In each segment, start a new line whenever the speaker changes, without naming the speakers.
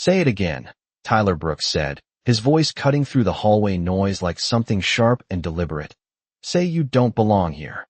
Say it again, Tyler Brooks said, his voice cutting through the hallway noise like something sharp and deliberate. Say you don't belong here.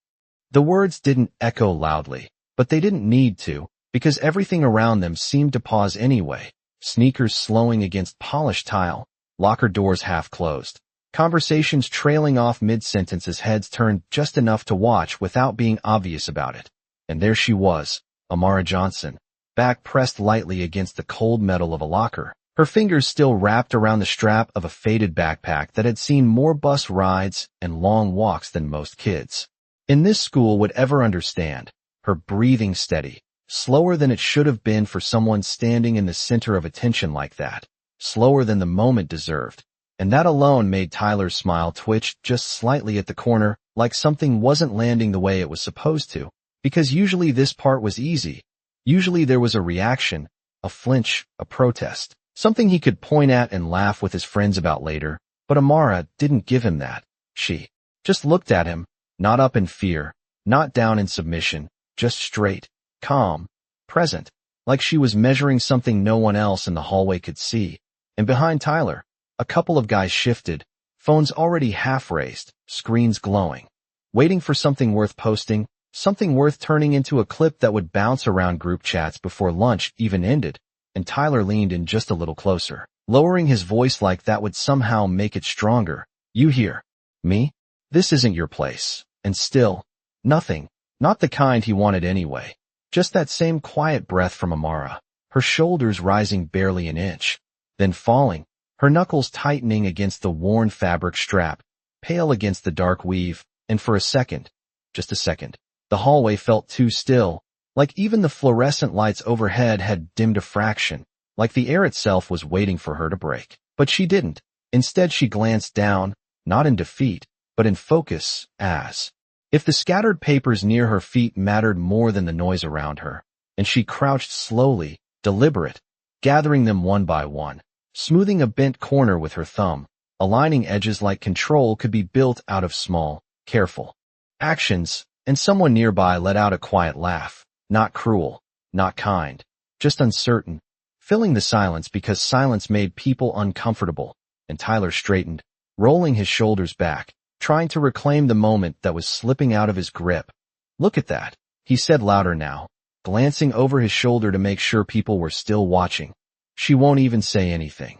The words didn't echo loudly, but they didn't need to, because everything around them seemed to pause anyway. Sneakers slowing against polished tile, locker doors half closed, conversations trailing off mid-sentence as heads turned just enough to watch without being obvious about it. And there she was, Amara Johnson, back pressed lightly against the cold metal of a locker, her fingers still wrapped around the strap of a faded backpack that had seen more bus rides and long walks than most kids in this school would ever understand, her breathing steady, slower than it should have been for someone standing in the center of attention like that, slower than the moment deserved, and that alone made Tyler's smile twitch just slightly at the corner, like something wasn't landing the way it was supposed to, because usually this part was easy. Usually there was a reaction, a flinch, a protest, something he could point at and laugh with his friends about later, but Amara didn't give him that. She just looked at him, not up in fear, not down in submission, just straight, calm, present, like she was measuring something no one else in the hallway could see. And behind Tyler, a couple of guys shifted, phones already half raised, screens glowing, waiting for something worth posting, something worth turning into a clip that would bounce around group chats before lunch even ended. And Tyler leaned in just a little closer, lowering his voice like that would somehow make it stronger. You hear me? This isn't your place. And still, nothing, not the kind he wanted anyway. Just that same quiet breath from Amara, her shoulders rising barely an inch, then falling, her knuckles tightening against the worn fabric strap, pale against the dark weave, and for a second, just a second, the hallway felt too still, like even the fluorescent lights overhead had dimmed a fraction, like the air itself was waiting for her to break. But she didn't. Instead she glanced down, not in defeat, but in focus, as if the scattered papers near her feet mattered more than the noise around her, and she crouched slowly, deliberate, gathering them one by one, smoothing a bent corner with her thumb, aligning edges like control could be built out of small, careful actions, and someone nearby let out a quiet laugh, not cruel, not kind, just uncertain, filling the silence because silence made people uncomfortable, and Tyler straightened, rolling his shoulders back, trying to reclaim the moment that was slipping out of his grip. Look at that, he said louder now, glancing over his shoulder to make sure people were still watching. She won't even say anything.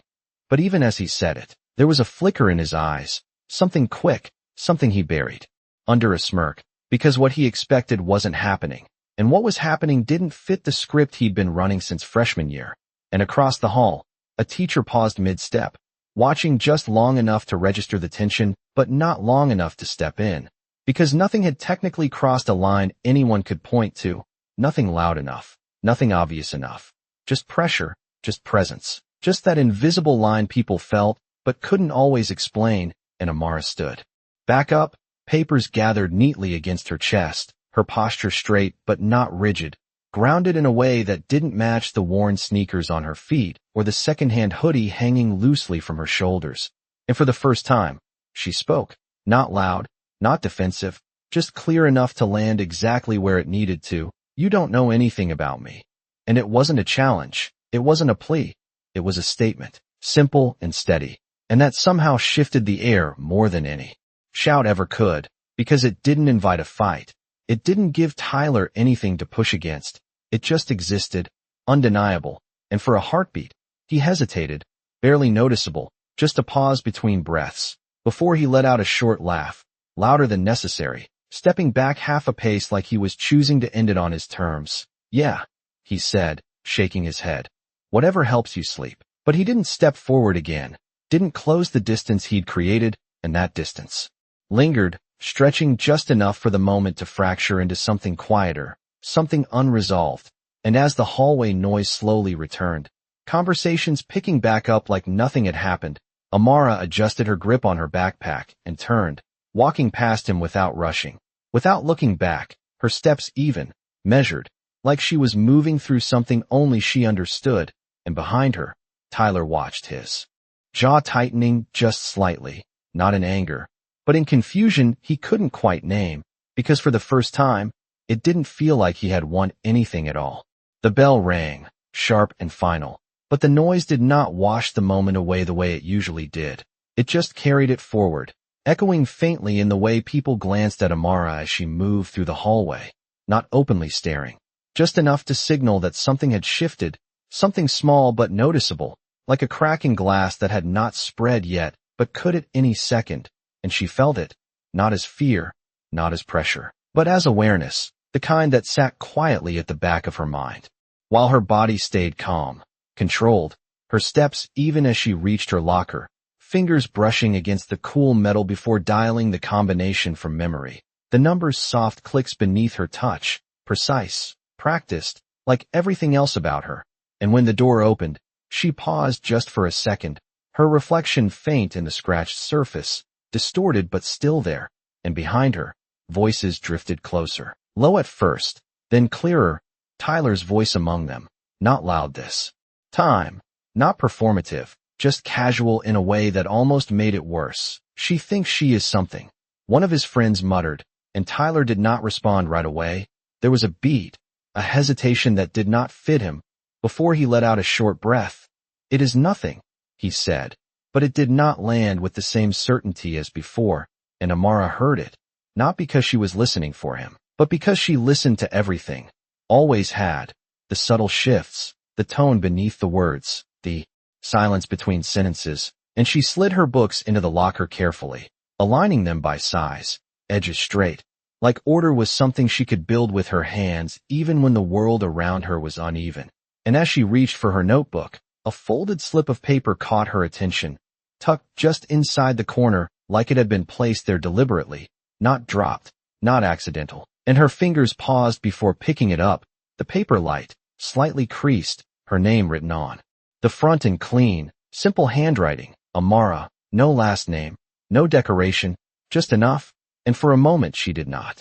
But even as he said it, there was a flicker in his eyes, something quick, something he buried under a smirk, because what he expected wasn't happening, and what was happening didn't fit the script he'd been running since freshman year. And across the hall, a teacher paused mid-step, watching just long enough to register the tension, but not long enough to step in, because nothing had technically crossed a line anyone could point to, nothing loud enough, nothing obvious enough, just pressure, just presence, just that invisible line people felt, but couldn't always explain, and Amara stood back up, papers gathered neatly against her chest, her posture straight but not rigid, grounded in a way that didn't match the worn sneakers on her feet or the second-hand hoodie hanging loosely from her shoulders. And for the first time, she spoke, not loud, not defensive, just clear enough to land exactly where it needed to. You don't know anything about me. And it wasn't a challenge, it wasn't a plea, it was a statement, simple and steady, and that somehow shifted the air more than any shout ever could, because it didn't invite a fight. It didn't give Tyler anything to push against. It just existed, undeniable, and for a heartbeat, he hesitated, barely noticeable, just a pause between breaths, before he let out a short laugh, louder than necessary, stepping back half a pace like he was choosing to end it on his terms. Yeah, he said, shaking his head. Whatever helps you sleep. But he didn't step forward again, didn't close the distance he'd created, and that distance lingered, stretching just enough for the moment to fracture into something quieter, something unresolved. And as the hallway noise slowly returned, conversations picking back up like nothing had happened, Amara adjusted her grip on her backpack and turned, walking past him without rushing, without looking back, her steps even, measured, like she was moving through something only she understood, and behind her, Tyler watched, his jaw tightening just slightly, not in anger, but in confusion he couldn't quite name, because for the first time, it didn't feel like he had won anything at all. The bell rang, sharp and final, But the noise did not wash the moment away the way it usually did. It just carried it forward, echoing faintly in the way people glanced at Amara as she moved through the hallway, not openly staring, just enough to signal that something had shifted, something small but noticeable, like a crack in glass that had not spread yet but could at any second, and she felt it, not as fear, not as pressure, but as awareness, the kind that sat quietly at the back of her mind. While her body stayed calm, controlled, her steps even as she reached her locker, fingers brushing against the cool metal before dialing the combination from memory. The numbers' soft clicks beneath her touch, precise, practiced, like everything else about her. And when the door opened, she paused just for a second, her reflection faint in the scratched surface, distorted but still there, and behind her, voices drifted closer. Low at first, then clearer, Tyler's voice among them. Not loud this time, not performative, just casual in a way that almost made it worse. She thinks she is something, one of his friends muttered, and Tyler did not respond right away. There was a beat, a hesitation that did not fit him, before he let out a short breath. It is nothing, he said, but it did not land with the same certainty as before, and Amara heard it, not because she was listening for him, but because she listened to everything, always had, the subtle shifts, the tone beneath the words, the silence between sentences, and she slid her books into the locker carefully, aligning them by size, edges straight, like order was something she could build with her hands even when the world around her was uneven. And as she reached for her notebook, a folded slip of paper caught her attention, tucked just inside the corner like it had been placed there deliberately, not dropped, not accidental. And her fingers paused before picking it up, the paper light, slightly creased, her name written on the front in clean, simple handwriting, Amara, no last name, no decoration, just enough, and for a moment she did not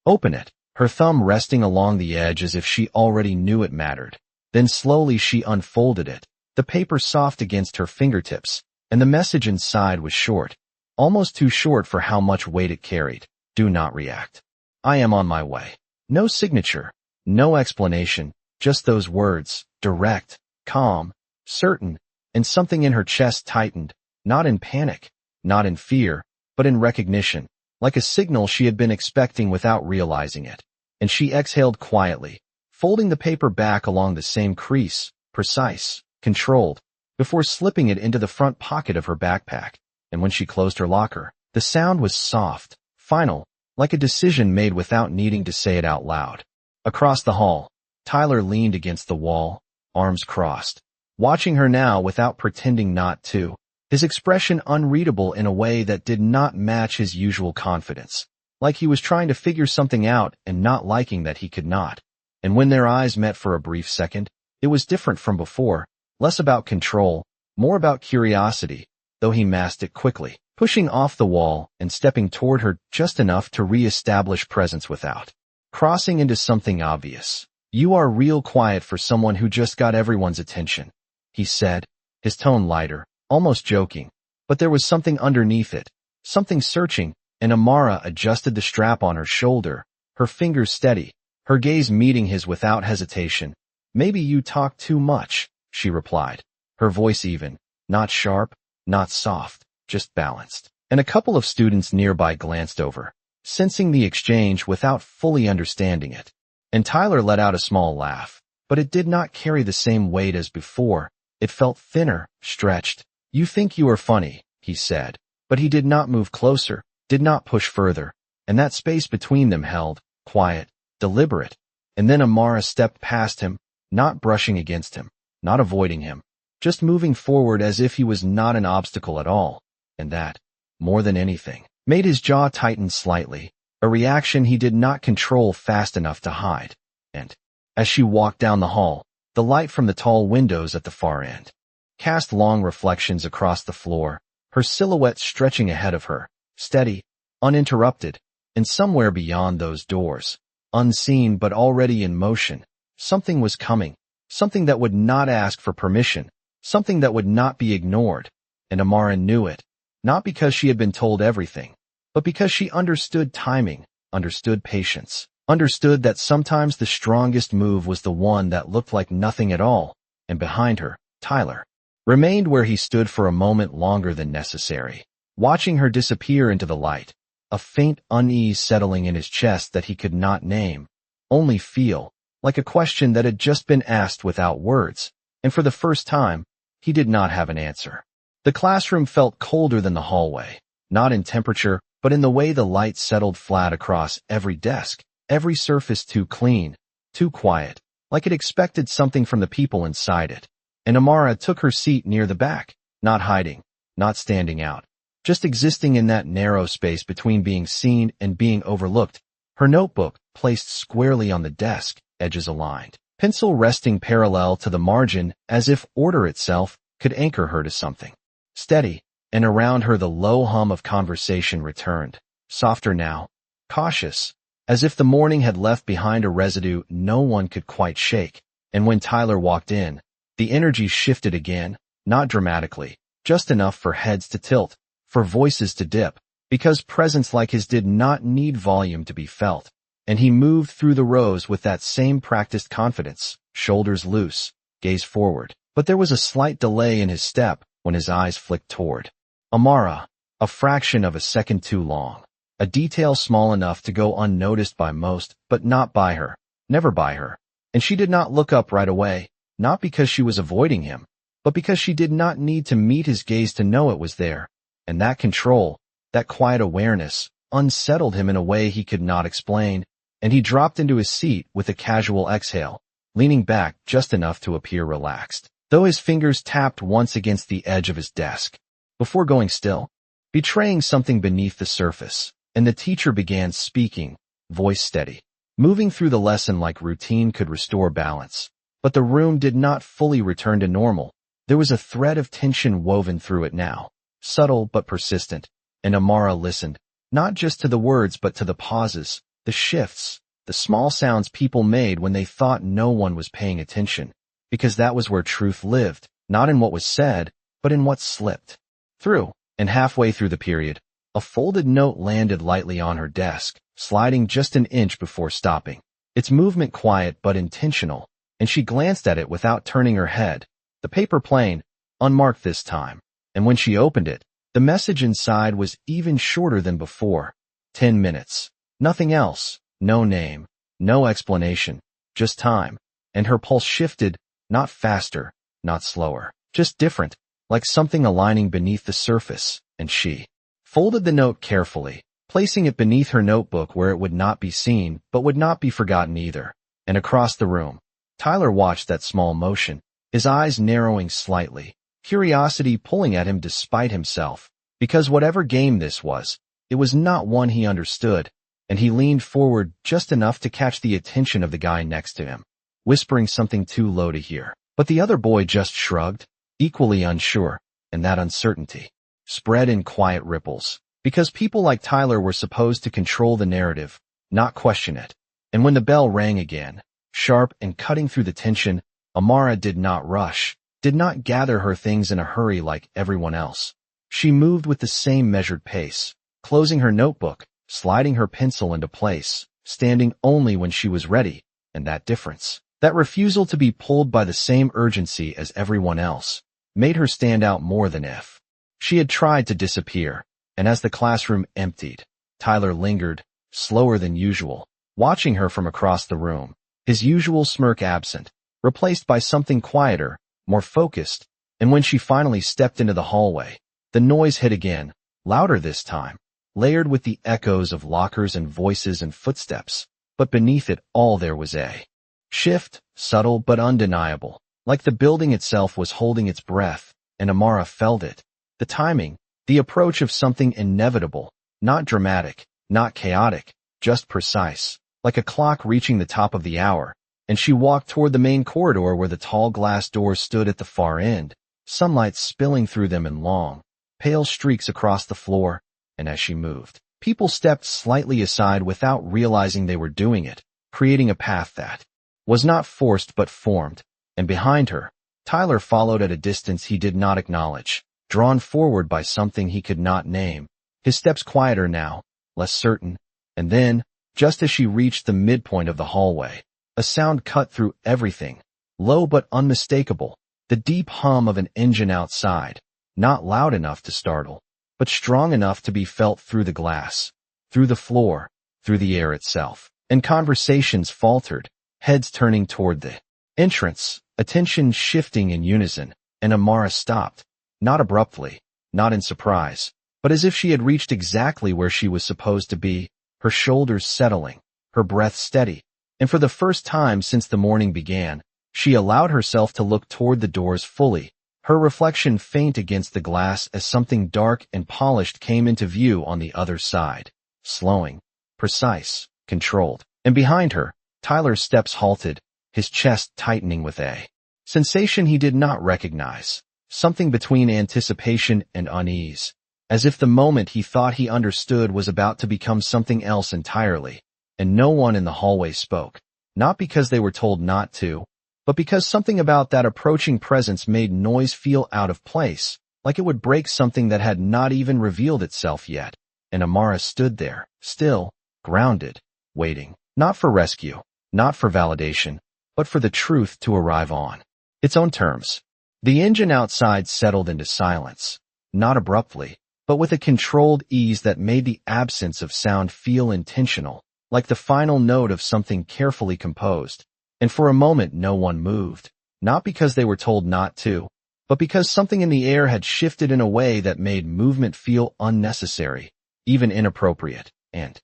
open it, her thumb resting along the edge as if she already knew it mattered. Then slowly she unfolded it, the paper soft against her fingertips, and the message inside was short, almost too short for how much weight it carried. Do not react. I am on my way. No signature, no explanation, just those words, direct, calm, certain, and something in her chest tightened, not in panic, not in fear, but in recognition, like a signal she had been expecting without realizing it. And she exhaled quietly, folding the paper back along the same crease, precise, controlled, before slipping it into the front pocket of her backpack. And when she closed her locker, the sound was soft, final, like a decision made without needing to say it out loud. Across the hall, Tyler leaned against the wall, arms crossed, watching her now without pretending not to, his expression unreadable in a way that did not match his usual confidence, like he was trying to figure something out and not liking that he could not. And when their eyes met for a brief second, it was different from before, less about control, more about curiosity, though he masked it quickly, pushing off the wall and stepping toward her just enough to re-establish presence without crossing into something obvious. You are real quiet for someone who just got everyone's attention, he said, his tone lighter, almost joking, but there was something underneath it, something searching, and Amara adjusted the strap on her shoulder, her fingers steady, her gaze meeting his without hesitation. Maybe you talk too much, she replied, her voice even, not sharp, not soft, just balanced. And a couple of students nearby glanced over, sensing the exchange without fully understanding it. And Tyler let out a small laugh, but it did not carry the same weight as before. It felt thinner, stretched. You think you are funny, he said, but he did not move closer, did not push further, and that space between them held, quiet, deliberate. And then Amara stepped past him, not brushing against him, not avoiding him, just moving forward as if he was not an obstacle at all. And that, more than anything, made his jaw tighten slightly, a reaction he did not control fast enough to hide. And, as she walked down the hall, the light from the tall windows at the far end cast long reflections across the floor, her silhouette stretching ahead of her, steady, uninterrupted, and somewhere beyond those doors, unseen but already in motion, something was coming, something that would not ask for permission, something that would not be ignored, and Amara knew it, not because she had been told everything, but because she understood timing, understood patience, understood that sometimes the strongest move was the one that looked like nothing at all, and behind her, Tyler remained where he stood for a moment longer than necessary, watching her disappear into the light, a faint unease settling in his chest that he could not name, only feel, like a question that had just been asked without words, and for the first time, he did not have an answer. The classroom felt colder than the hallway, not in temperature, but in the way the light settled flat across every desk, every surface too clean, too quiet, like it expected something from the people inside it. And Amara took her seat near the back, not hiding, not standing out, just existing in that narrow space between being seen and being overlooked, her notebook placed squarely on the desk, edges aligned, pencil resting parallel to the margin as if order itself could anchor her to something steady, and around her the low hum of conversation returned, softer now, cautious, as if the morning had left behind a residue no one could quite shake. And when Tyler walked in, the energy shifted again, not dramatically, just enough for heads to tilt, for voices to dip, because presence like his did not need volume to be felt, and he moved through the rows with that same practiced confidence, shoulders loose, gaze forward. But there was a slight delay in his step when his eyes flicked toward Amara, a fraction of a second too long, a detail small enough to go unnoticed by most, but not by her, never by her. And she did not look up right away, not because she was avoiding him, but because she did not need to meet his gaze to know it was there. And that control, that quiet awareness, unsettled him in a way he could not explain, and he dropped into his seat with a casual exhale, leaning back just enough to appear relaxed, though his fingers tapped once against the edge of his desk, before going still, betraying something beneath the surface. And the teacher began speaking, voice steady, moving through the lesson like routine could restore balance. But the room did not fully return to normal. There was a thread of tension woven through it now, subtle but persistent, and Amara listened, not just to the words but to the pauses, the shifts, the small sounds people made when they thought no one was paying attention, because that was where truth lived, not in what was said, but in what slipped through. And halfway through the period, a folded note landed lightly on her desk, sliding just an inch before stopping, its movement quiet but intentional, and she glanced at it without turning her head, the paper plain, unmarked this time. And when she opened it, the message inside was even shorter than before. 10 minutes. Nothing else. No name. No explanation. Just time. And her pulse shifted, not faster, not slower, just different, like something aligning beneath the surface, and she folded the note carefully, placing it beneath her notebook where it would not be seen but would not be forgotten either. And across the room, Tyler watched that small motion, his eyes narrowing slightly, curiosity pulling at him despite himself, because whatever game this was, it was not one he understood, and he leaned forward just enough to catch the attention of the guy next to him, whispering something too low to hear. But the other boy just shrugged, equally unsure, and that uncertainty spread in quiet ripples, because people like Tyler were supposed to control the narrative, not question it. And when the bell rang again, sharp and cutting through the tension, Amara did not rush, did not gather her things in a hurry like everyone else. She moved with the same measured pace, closing her notebook, sliding her pencil into place, standing only when she was ready, and that difference, that refusal to be pulled by the same urgency as everyone else, made her stand out more than if she had tried to disappear. And as the classroom emptied, Tyler lingered, slower than usual, watching her from across the room, his usual smirk absent, replaced by something quieter, more focused. And when she finally stepped into the hallway, the noise hit again, louder this time, layered with the echoes of lockers and voices and footsteps. But beneath it all there was a shift, subtle but undeniable, like the building itself was holding its breath, and Amara felt it. The timing, the approach of something inevitable, not dramatic, not chaotic, just precise, like a clock reaching the top of the hour. And she walked toward the main corridor where the tall glass doors stood at the far end, sunlight spilling through them in long, pale streaks across the floor. And as she moved, people stepped slightly aside without realizing they were doing it, creating a path that was not forced but formed. And behind her, Tyler followed at a distance he did not acknowledge, drawn forward by something he could not name, his steps quieter now, less certain. And then, just as she reached the midpoint of the hallway, a sound cut through everything, low but unmistakable, the deep hum of an engine outside, not loud enough to startle, but strong enough to be felt through the glass, through the floor, through the air itself. And conversations faltered, heads turning toward the entrance, attention shifting in unison, and Amara stopped, not abruptly, not in surprise, but as if she had reached exactly where she was supposed to be, her shoulders settling, her breath steady, and for the first time since the morning began, she allowed herself to look toward the doors fully, her reflection faint against the glass as something dark and polished came into view on the other side, slowing, precise, controlled. And behind her, Tyler's steps halted, his chest tightening with a sensation he did not recognize, something between anticipation and unease, as if the moment he thought he understood was about to become something else entirely. And no one in the hallway spoke, not because they were told not to, but because something about that approaching presence made noise feel out of place, like it would break something that had not even revealed itself yet. And Amara stood there, still, grounded, waiting, not for rescue, not for validation, but for the truth to arrive on its own terms. The engine outside settled into silence, not abruptly, but with a controlled ease that made the absence of sound feel intentional, like the final note of something carefully composed. And for a moment no one moved, not because they were told not to, but because something in the air had shifted in a way that made movement feel unnecessary, even inappropriate. And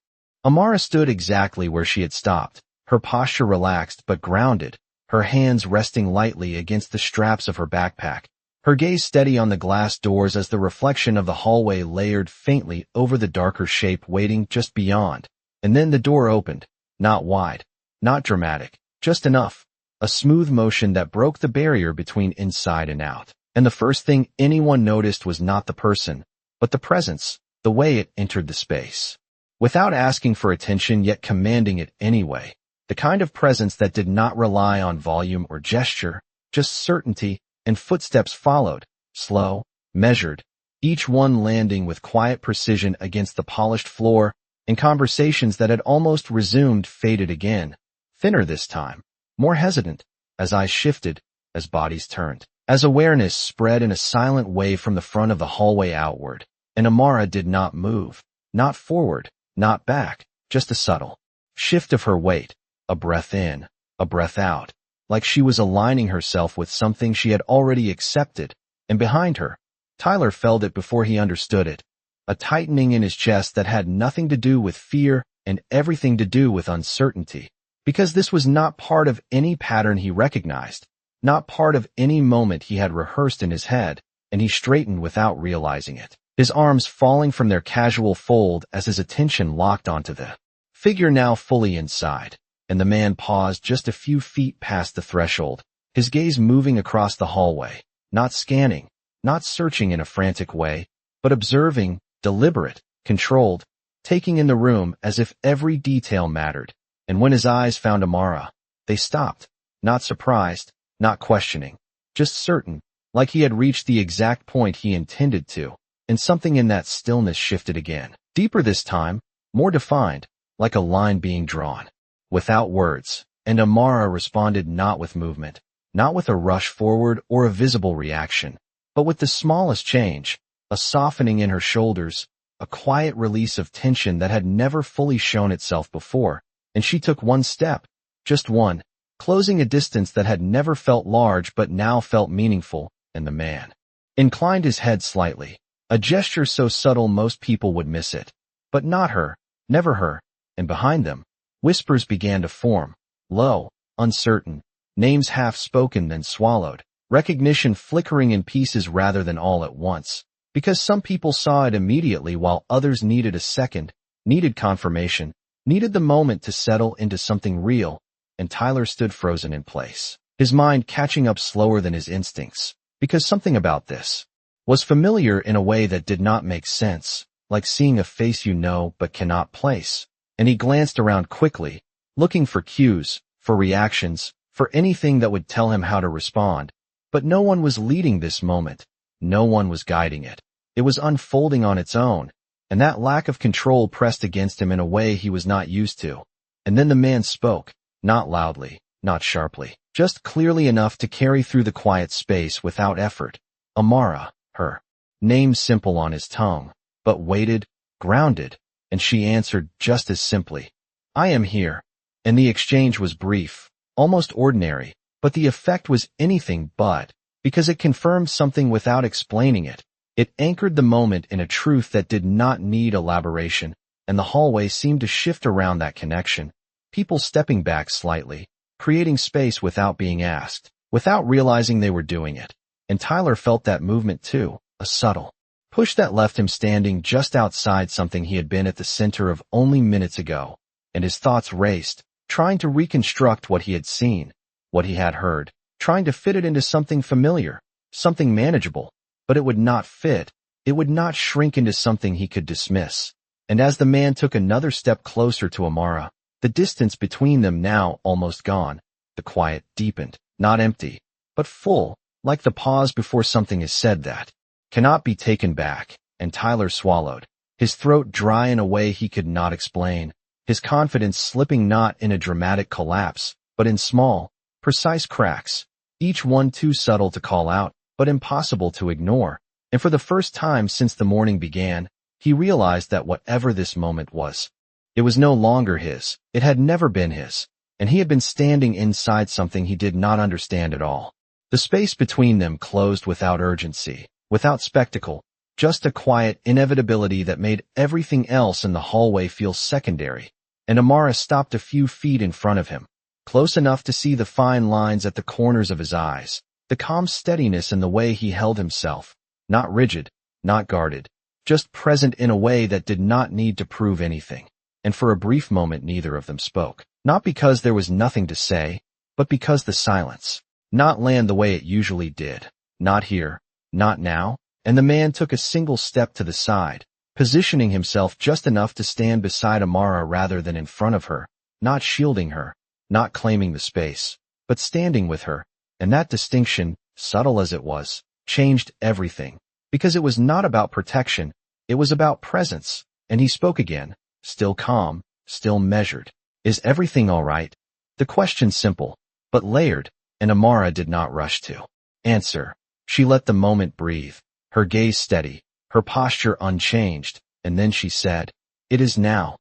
Amara stood exactly where she had stopped, her posture relaxed but grounded, her hands resting lightly against the straps of her backpack, her gaze steady on the glass doors as the reflection of the hallway layered faintly over the darker shape waiting just beyond. And then the door opened, not wide, not dramatic, just enough, a smooth motion that broke the barrier between inside and out. And the first thing anyone noticed was not the person, but the presence, the way it entered the space. Without asking for attention yet commanding it anyway, the kind of presence that did not rely on volume or gesture, just certainty, and footsteps followed, slow, measured, each one landing with quiet precision against the polished floor, and conversations that had almost resumed faded again, thinner this time, more hesitant, as eyes shifted, as bodies turned, as awareness spread in a silent wave from the front of the hallway outward, and Amara did not move, not forward, not back, just a subtle shift of her weight, a breath in, a breath out, like she was aligning herself with something she had already accepted, and behind her, Tyler felt it before he understood it, a tightening in his chest that had nothing to do with fear and everything to do with uncertainty, because this was not part of any pattern he recognized, not part of any moment he had rehearsed in his head, and he straightened without realizing it, his arms falling from their casual fold as his attention locked onto the figure now fully inside, and the man paused just a few feet past the threshold, his gaze moving across the hallway, not scanning, not searching in a frantic way, but observing, deliberate, controlled, taking in the room as if every detail mattered. And when his eyes found Amara, they stopped, not surprised, not questioning, just certain, like he had reached the exact point he intended to, and something in that stillness shifted again, deeper this time, more defined, like a line being drawn, without words, and Amara responded not with movement, not with a rush forward or a visible reaction, but with the smallest change, a softening in her shoulders, a quiet release of tension that had never fully shown itself before, and she took one step, just one, closing a distance that had never felt large but now felt meaningful, and the man inclined his head slightly, a gesture so subtle most people would miss it, but not her, never her, and behind them, whispers began to form, low, uncertain, names half-spoken then swallowed, recognition flickering in pieces rather than all at once, because some people saw it immediately while others needed a second, needed confirmation, needed the moment to settle into something real, and Tyler stood frozen in place, his mind catching up slower than his instincts, because something about this was familiar in a way that did not make sense, like seeing a face you know but cannot place, and he glanced around quickly, looking for cues, for reactions, for anything that would tell him how to respond, but no one was leading this moment, no one was guiding it, it was unfolding on its own, and that lack of control pressed against him in a way he was not used to. And then the man spoke, not loudly, not sharply, just clearly enough to carry through the quiet space without effort. Amara, her name simple on his tongue, but weighted, grounded, and she answered just as simply, I am here. And the exchange was brief, almost ordinary, but the effect was anything but, because it confirmed something without explaining it. It anchored the moment in a truth that did not need elaboration, and the hallway seemed to shift around that connection, people stepping back slightly, creating space without being asked, without realizing they were doing it. And Tyler felt that movement too, a subtle push that left him standing just outside something he had been at the center of only minutes ago, and his thoughts raced, trying to reconstruct what he had seen, what he had heard, trying to fit it into something familiar, something manageable, but it would not fit. It would not shrink into something he could dismiss. And as the man took another step closer to Amara, the distance between them now almost gone, the quiet deepened, not empty, but full, like the pause before something is said that cannot be taken back. And Tyler swallowed, his throat dry in a way he could not explain, his confidence slipping not in a dramatic collapse, but in small, precise cracks, each one too subtle to call out, but impossible to ignore. And for the first time since the morning began, he realized that whatever this moment was, it was no longer his, it had never been his, and he had been standing inside something he did not understand at all. The space between them closed without urgency, without spectacle, just a quiet inevitability that made everything else in the hallway feel secondary. And Amara stopped a few feet in front of him, close enough to see the fine lines at the corners of his eyes, the calm steadiness in the way he held himself, not rigid, not guarded, just present in a way that did not need to prove anything. And for a brief moment neither of them spoke, not because there was nothing to say, but because the silence not land the way it usually did, not here, not now. And the man took a single step to the side, positioning himself just enough to stand beside Amara rather than in front of her, not shielding her, not claiming the space, but standing with her. And that distinction, subtle as it was, changed everything, because it was not about protection, it was about presence. And he spoke again, still calm, still measured. Is everything all right? The question simple, but layered, and Amara did not rush to answer. She let the moment breathe, her gaze steady, her posture unchanged, and then she said, It is now.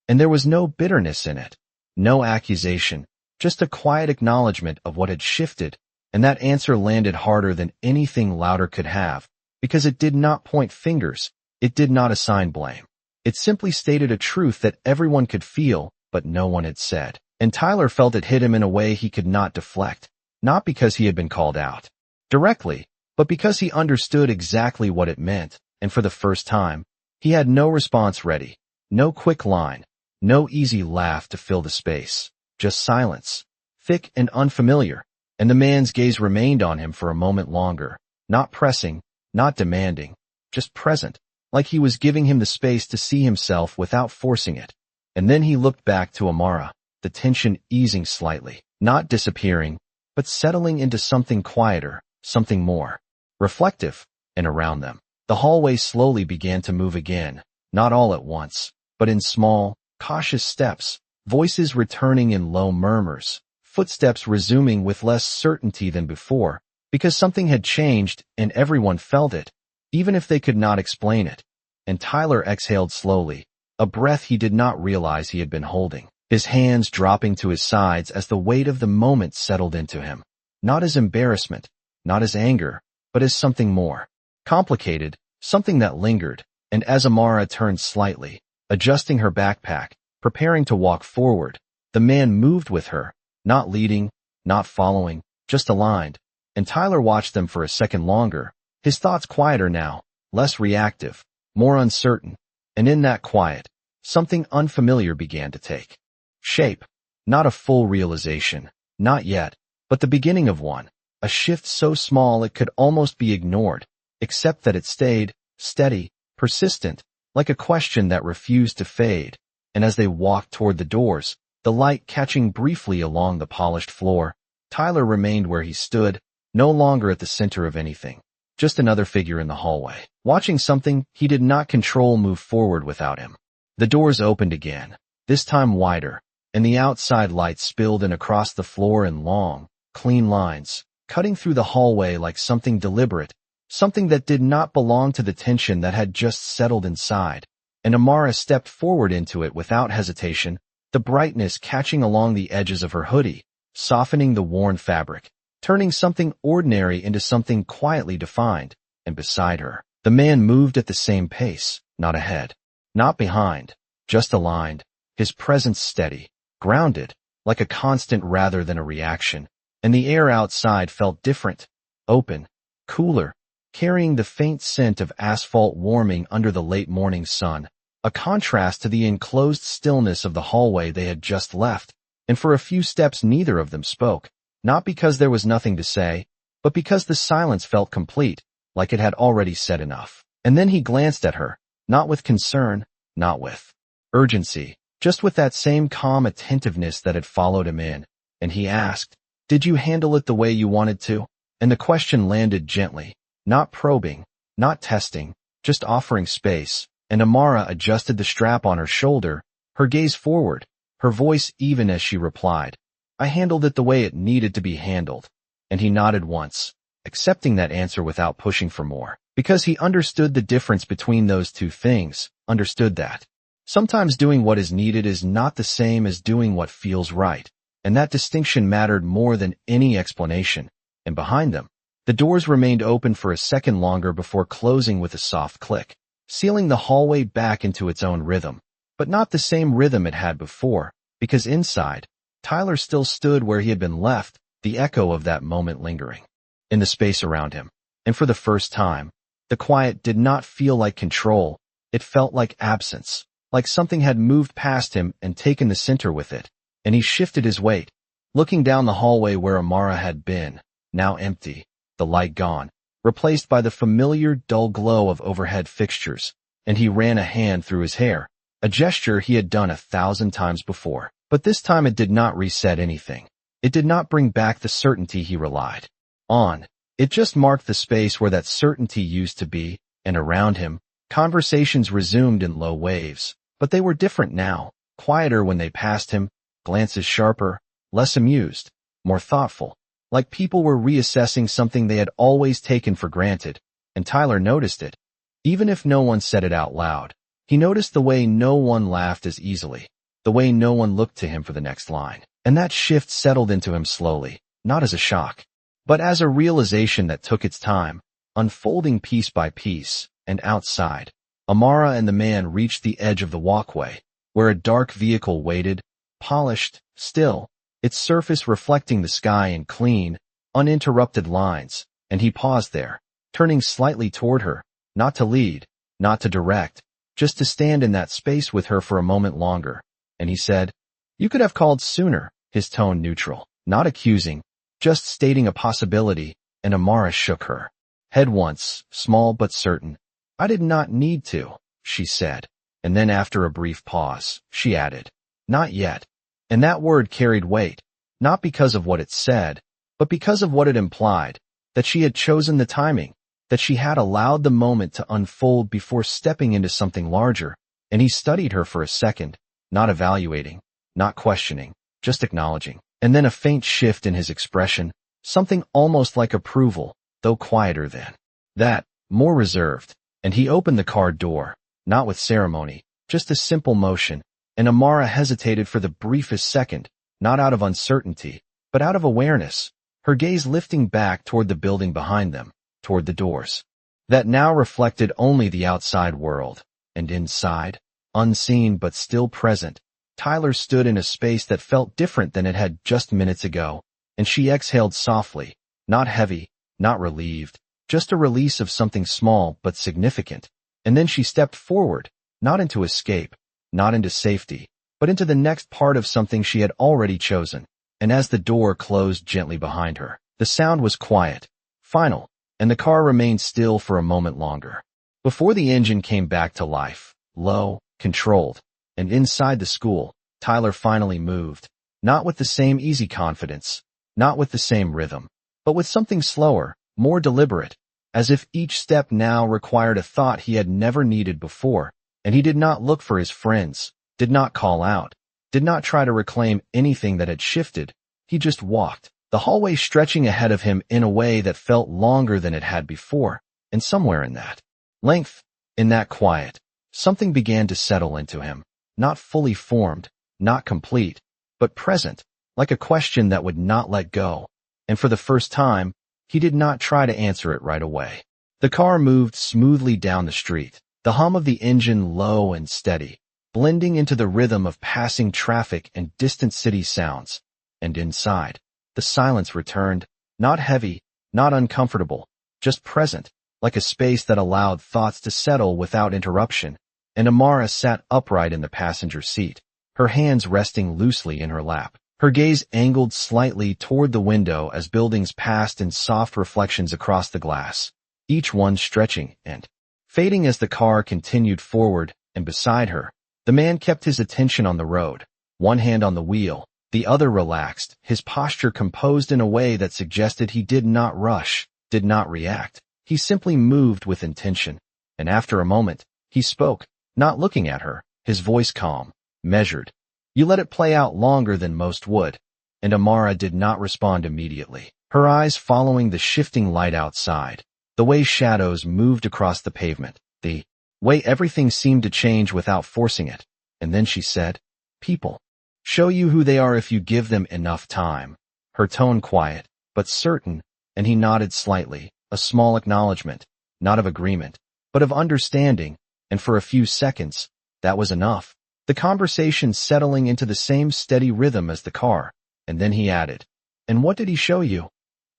And there was no bitterness in it, no accusation, just a quiet acknowledgement of what had shifted. And that answer landed harder than anything louder could have, because it did not point fingers, it did not assign blame. It simply stated a truth that everyone could feel, but no one had said. And Tyler felt it hit him in a way he could not deflect, not because he had been called out directly, but because he understood exactly what it meant. And for the first time, he had no response ready, no quick line, no easy laugh to fill the space, just silence, thick and unfamiliar. And the man's gaze remained on him for a moment longer, not pressing, not demanding, just present, like he was giving him the space to see himself without forcing it. And then he looked back to Amara, the tension easing slightly, not disappearing, but settling into something quieter, something more reflective. And around them, the hallway slowly began to move again, not all at once, but in small, cautious steps, voices returning in low murmurs, footsteps resuming with less certainty than before, because something had changed and everyone felt it, even if they could not explain it. And Tyler exhaled slowly, a breath he did not realize he had been holding, his hands dropping to his sides as the weight of the moment settled into him, not as embarrassment, not as anger, but as something more complicated, something that lingered. And as Amara turned slightly, adjusting her backpack, preparing to walk forward, the man moved with her, not leading, not following, just aligned. And Tyler watched them for a second longer, his thoughts quieter now, less reactive, more uncertain. And in that quiet, something unfamiliar began to take shape. Not a full realization, not yet, but the beginning of one, a shift so small it could almost be ignored, except that it stayed, steady, persistent, like a question that refused to fade. And as they walked toward the doors, the light catching briefly along the polished floor, Tyler remained where he stood, no longer at the center of anything, just another figure in the hallway, watching something he did not control move forward without him. The doors opened again, this time wider, and the outside light spilled in across the floor in long, clean lines, cutting through the hallway like something deliberate, something that did not belong to the tension that had just settled inside. And Amara stepped forward into it without hesitation, the brightness catching along the edges of her hoodie, softening the worn fabric, turning something ordinary into something quietly defined. And beside her, the man moved at the same pace, not ahead, not behind, just aligned, his presence steady, grounded, like a constant rather than a reaction. And the air outside felt different, open, cooler, carrying the faint scent of asphalt warming under the late morning sun, a contrast to the enclosed stillness of the hallway they had just left. And for a few steps neither of them spoke, not because there was nothing to say, but because the silence felt complete, like it had already said enough. And then he glanced at her, not with concern, not with urgency, just with that same calm attentiveness that had followed him in, and he asked, "Did you handle it the way you wanted to?" And the question landed gently, not probing, not testing, just offering space, and Amara adjusted the strap on her shoulder, her gaze forward, her voice even as she replied, "I handled it the way it needed to be handled." And he nodded once, accepting that answer without pushing for more, because he understood the difference between those two things, understood that sometimes doing what is needed is not the same as doing what feels right, and that distinction mattered more than any explanation. And behind them, the doors remained open for a second longer before closing with a soft click, sealing the hallway back into its own rhythm, but not the same rhythm it had before, because inside, Tyler still stood where he had been left, the echo of that moment lingering in the space around him. And for the first time, the quiet did not feel like control, it felt like absence, like something had moved past him and taken the center with it. And he shifted his weight, looking down the hallway where Amara had been, now empty, the light gone, replaced by the familiar dull glow of overhead fixtures, and he ran a hand through his hair, a gesture he had done 1,000 times before. But this time it did not reset anything. It did not bring back the certainty he relied on. It just marked the space where that certainty used to be, and around him, conversations resumed in low waves. But they were different now, quieter when they passed him, glances sharper, less amused, more thoughtful, like people were reassessing something they had always taken for granted. And Tyler noticed it. Even if no one said it out loud, he noticed the way no one laughed as easily, the way no one looked to him for the next line. And that shift settled into him slowly, not as a shock, but as a realization that took its time, unfolding piece by piece. And outside, Amara and the man reached the edge of the walkway, where a dark vehicle waited, polished, still, its surface reflecting the sky in clean, uninterrupted lines. And he paused there, turning slightly toward her, not to lead, not to direct, just to stand in that space with her for a moment longer. And he said, "You could have called sooner," his tone neutral, not accusing, just stating a possibility. And Amara shook her head once, small but certain. "I did not need to," she said. And then after a brief pause, she added, "Not yet." And that word carried weight, not because of what it said, but because of what it implied, that she had chosen the timing, that she had allowed the moment to unfold before stepping into something larger. And he studied her for a second, not evaluating, not questioning, just acknowledging. And then a faint shift in his expression, something almost like approval, though quieter than that, more reserved. And he opened the car door, not with ceremony, just a simple motion. And Amara hesitated for the briefest second, not out of uncertainty, but out of awareness, her gaze lifting back toward the building behind them, toward the doors that now reflected only the outside world. And inside, unseen but still present, Tyler stood in a space that felt different than it had just minutes ago. And she exhaled softly, not heavy, not relieved, just a release of something small but significant. And then she stepped forward, not into escape, not into safety, but into the next part of something she had already chosen. And as the door closed gently behind her, the sound was quiet, final, and the car remained still for a moment longer, before the engine came back to life, low, controlled. And inside the school, Tyler finally moved, not with the same easy confidence, not with the same rhythm, but with something slower, more deliberate, as if each step now required a thought he had never needed before. And he did not look for his friends, did not call out, did not try to reclaim anything that had shifted. He just walked, the hallway stretching ahead of him in a way that felt longer than it had before, and somewhere in that length, in that quiet, something began to settle into him, not fully formed, not complete, but present, like a question that would not let go. And for the first time, he did not try to answer it right away. The car moved smoothly down the street, the hum of the engine low and steady, blending into the rhythm of passing traffic and distant city sounds. And inside, the silence returned, not heavy, not uncomfortable, just present, like a space that allowed thoughts to settle without interruption. And Amara sat upright in the passenger seat, her hands resting loosely in her lap, her gaze angled slightly toward the window as buildings passed in soft reflections across the glass, each one stretching and fading as the car continued forward. And beside her, the man kept his attention on the road, one hand on the wheel, the other relaxed, his posture composed in a way that suggested he did not rush, did not react. He simply moved with intention. And after a moment, he spoke, not looking at her, his voice calm, measured. "You let it play out longer than most would." And Amara did not respond immediately, her eyes following the shifting light outside, the way shadows moved across the pavement, the way everything seemed to change without forcing it. And then she said, "People show you who they are if you give them enough time." Her tone quiet, but certain, and he nodded slightly, a small acknowledgement, not of agreement, but of understanding. And for a few seconds, that was enough, the conversation settling into the same steady rhythm as the car. And then he added, "And what did he show you?"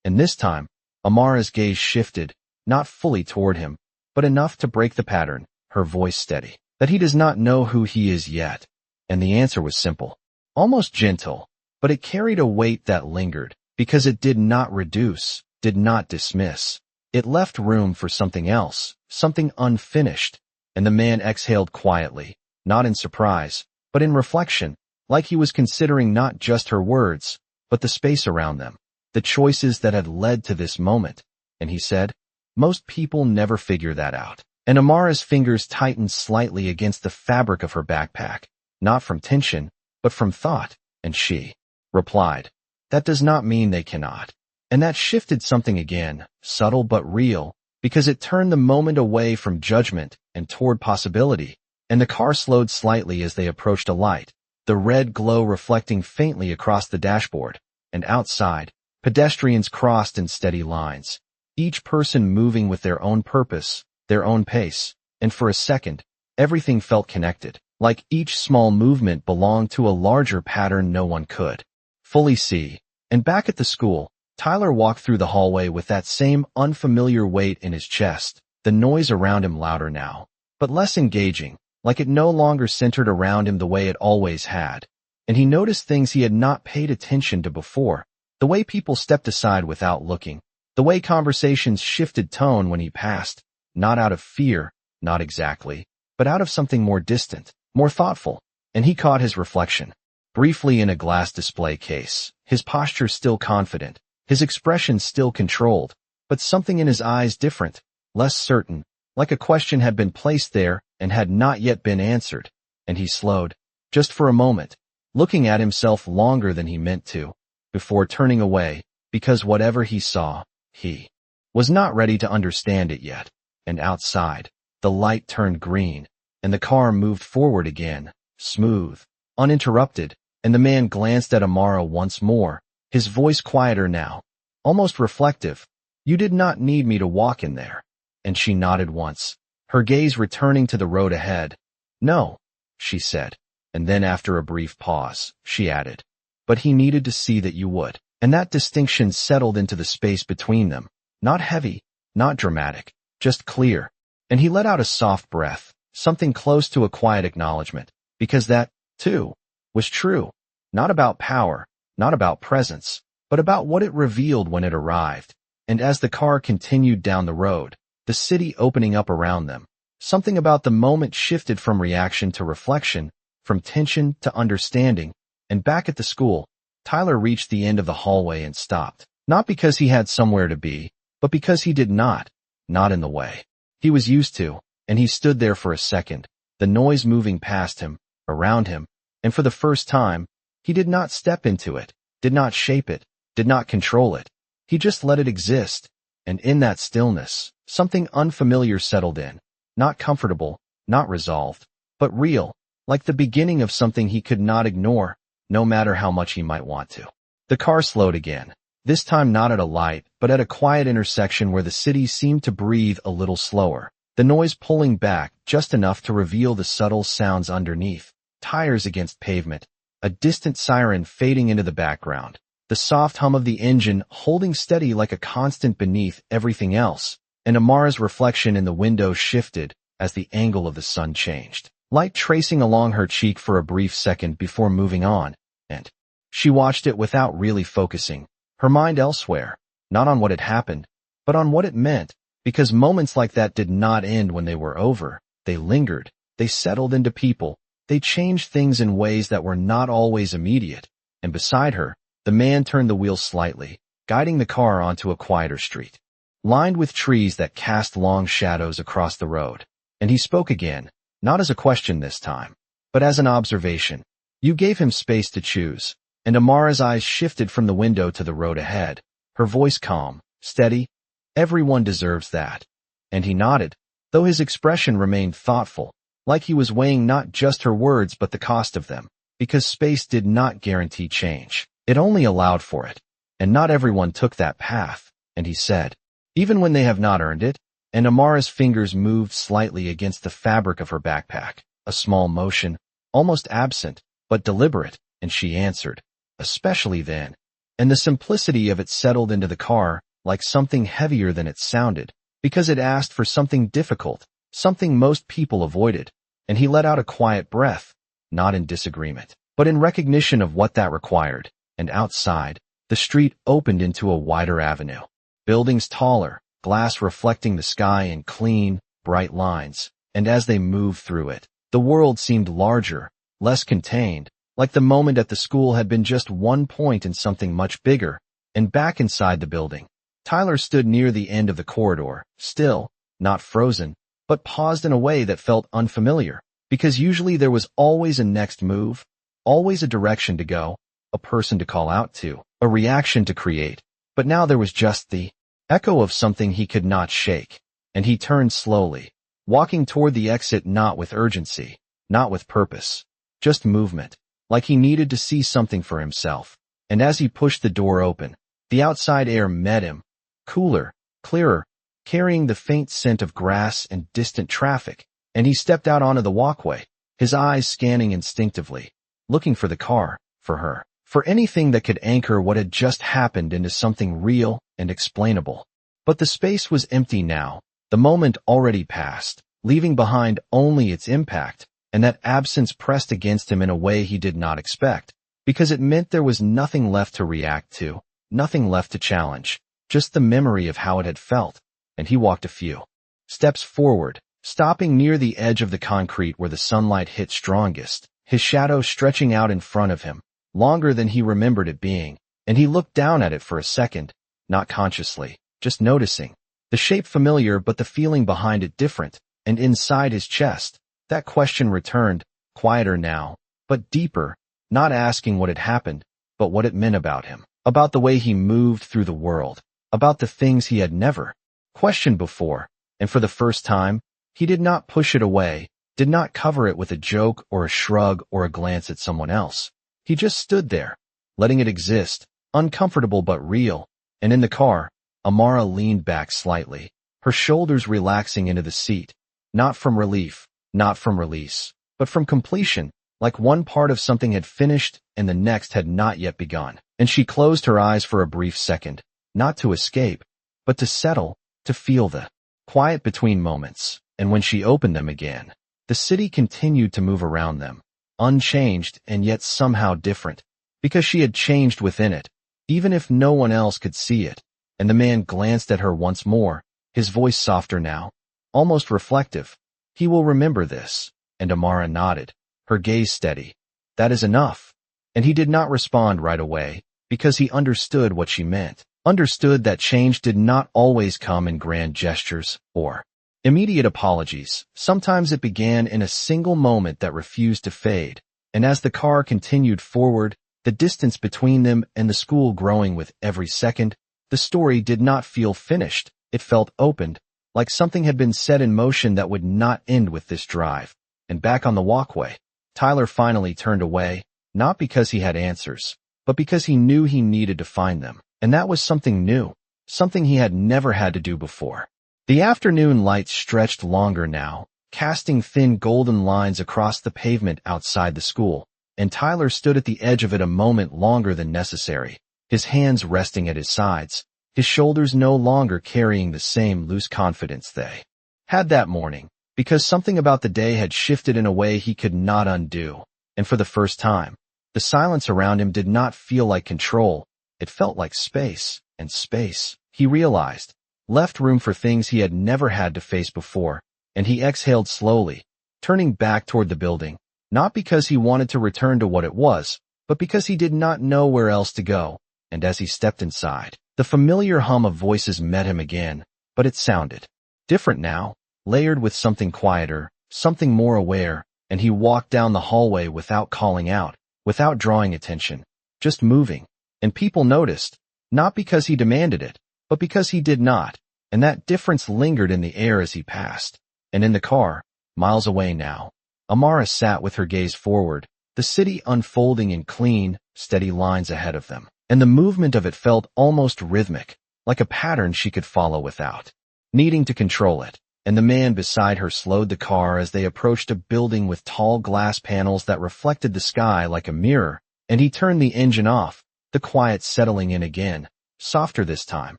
And this time, Amara's gaze shifted, not fully toward him, but enough to break the pattern, her voice steady, "That he does not know who he is yet." And the answer was simple, almost gentle, but it carried a weight that lingered, because it did not reduce, did not dismiss. It left room for something else, something unfinished. And the man exhaled quietly, not in surprise, but in reflection, like he was considering not just her words, but the space around them, the choices that had led to this moment. And he said, "Most people never figure that out." And Amara's fingers tightened slightly against the fabric of her backpack, not from tension, but from thought. And she replied, "That does not mean they cannot." And that shifted something again, subtle but real, because it turned the moment away from judgment and toward possibility. And the car slowed slightly as they approached a light, the red glow reflecting faintly across the dashboard. And outside, pedestrians crossed in steady lines, each person moving with their own purpose, their own pace. And for a second, everything felt connected, like each small movement belonged to a larger pattern no one could fully see. And back at the school, Tyler walked through the hallway with that same unfamiliar weight in his chest, the noise around him louder now, but less engaging, like it no longer centered around him the way it always had. And he noticed things he had not paid attention to before, the way people stepped aside without looking, the way conversations shifted tone when he passed, not out of fear, not exactly, but out of something more distant, more thoughtful. And he caught his reflection, briefly in a glass display case, his posture still confident, his expression still controlled, but something in his eyes different, less certain, like a question had been placed there and had not yet been answered. And he slowed, just for a moment, looking at himself longer than he meant to, before turning away, because whatever he saw, he was not ready to understand it yet. And outside, the light turned green, and the car moved forward again, smooth, uninterrupted. And the man glanced at Amara once more, his voice quieter now, almost reflective. "You did not need me to walk in there." And she nodded once, her gaze returning to the road ahead. "No," she said. And then after a brief pause, she added, "But he needed to see that you would." And that distinction settled into the space between them, not heavy, not dramatic, just clear. And he let out a soft breath, something close to a quiet acknowledgement, because that, too, was true, not about power, not about presence, but about what it revealed when it arrived. And as the car continued down the road, the city opening up around them, something about the moment shifted from reaction to reflection, from tension to understanding. And back at the school, Tyler reached the end of the hallway and stopped, not because he had somewhere to be, but because he did not in the way he was used to. And he stood there for a second, the noise moving past him, around him, and for the first time, he did not step into it, did not shape it, did not control it. He just let it exist, and in that stillness, something unfamiliar settled in. Not comfortable, not resolved, but real, like the beginning of something he could not ignore, no matter how much he might want to. The car slowed again, this time not at a light, but at a quiet intersection where the city seemed to breathe a little slower, the noise pulling back just enough to reveal the subtle sounds underneath, tires against pavement, a distant siren fading into the background, the soft hum of the engine holding steady like a constant beneath everything else, and Amara's reflection in the window shifted as the angle of the sun changed, light tracing along her cheek for a brief second before moving on, and she watched it without really focusing, her mind elsewhere, not on what had happened, but on what it meant, because moments like that did not end when they were over. They lingered, they settled into people, they changed things in ways that were not always immediate, and beside her, the man turned the wheel slightly, guiding the car onto a quieter street, lined with trees that cast long shadows across the road. And he spoke again, not as a question this time, but as an observation. You gave him space to choose, and Amara's eyes shifted from the window to the road ahead, her voice calm, steady. Everyone deserves that. And he nodded, though his expression remained thoughtful, like he was weighing not just her words but the cost of them, because space did not guarantee change. It only allowed for it, and not everyone took that path, and he said, even when they have not earned it, and Amara's fingers moved slightly against the fabric of her backpack, a small motion, almost absent, but deliberate, and she answered, especially then, and the simplicity of it settled into the car like something heavier than it sounded, because it asked for something difficult, something most people avoided, and he let out a quiet breath, not in disagreement, but in recognition of what that required. And outside, the street opened into a wider avenue. Buildings taller, glass reflecting the sky in clean, bright lines, and as they moved through it, the world seemed larger, less contained, like the moment at the school had been just one point in something much bigger. And back inside the building, Tyler stood near the end of the corridor, still, not frozen, but paused in a way that felt unfamiliar, because usually there was always a next move, always a direction to go, a person to call out to, a reaction to create, but now there was just the echo of something he could not shake, and he turned slowly, walking toward the exit not with urgency, not with purpose, just movement, like he needed to see something for himself. And as he pushed the door open, the outside air met him, cooler, clearer, carrying the faint scent of grass and distant traffic, and he stepped out onto the walkway, his eyes scanning instinctively, looking for the car, for her, for anything that could anchor what had just happened into something real and explainable. But the space was empty now, the moment already passed, leaving behind only its impact, and that absence pressed against him in a way he did not expect, because it meant there was nothing left to react to, nothing left to challenge, just the memory of how it had felt. And he walked a few steps forward, stopping near the edge of the concrete where the sunlight hit strongest, his shadow stretching out in front of him, longer than he remembered it being, and he looked down at it for a second, not consciously, just noticing, the shape familiar but the feeling behind it different, and inside his chest, that question returned, quieter now, but deeper, not asking what had happened, but what it meant about him, about the way he moved through the world, about the things he had never questioned before, and for the first time, he did not push it away, did not cover it with a joke or a shrug or a glance at someone else. He just stood there, letting it exist, uncomfortable but real, and in the car, Amara leaned back slightly, her shoulders relaxing into the seat, not from relief, not from release, but from completion, like one part of something had finished and the next had not yet begun. And she closed her eyes for a brief second, not to escape, but to settle, to feel the quiet between moments. And when she opened them again, the city continued to move around them, unchanged and yet somehow different, because she had changed within it, even if no one else could see it. And the man glanced at her once more, his voice softer now, almost reflective. He will remember this. And Amara nodded, her gaze steady. That is enough. And he did not respond right away, because he understood what she meant, understood that change did not always come in grand gestures or immediate apologies. Sometimes it began in a single moment that refused to fade, and as the car continued forward, the distance between them and the school growing with every second. The story did not feel finished. It felt opened, like something had been set in motion that would not end with this drive. And back on the walkway, Tyler finally turned away, not because he had answers, but because he knew he needed to find them. And that was something new, something he had never had to do before. The afternoon light stretched longer now, casting thin golden lines across the pavement outside the school, and Tyler stood at the edge of it a moment longer than necessary, his hands resting at his sides, his shoulders no longer carrying the same loose confidence they had that morning, because something about the day had shifted in a way he could not undo, and for the first time, the silence around him did not feel like control, it felt like space, and space, he realized, left room for things he had never had to face before, and he exhaled slowly, turning back toward the building, not because he wanted to return to what it was, but because he did not know where else to go, and as he stepped inside, the familiar hum of voices met him again, but it sounded different now, layered with something quieter, something more aware, and he walked down the hallway without calling out, without drawing attention, just moving, and people noticed, not because he demanded it, but because he did not, and that difference lingered in the air as he passed. And in the car, miles away now, Amara sat with her gaze forward, the city unfolding in clean, steady lines ahead of them, and the movement of it felt almost rhythmic, like a pattern she could follow without needing to control it. And the man beside her slowed the car as they approached a building with tall glass panels that reflected the sky like a mirror, and he turned the engine off, the quiet settling in again, softer this time,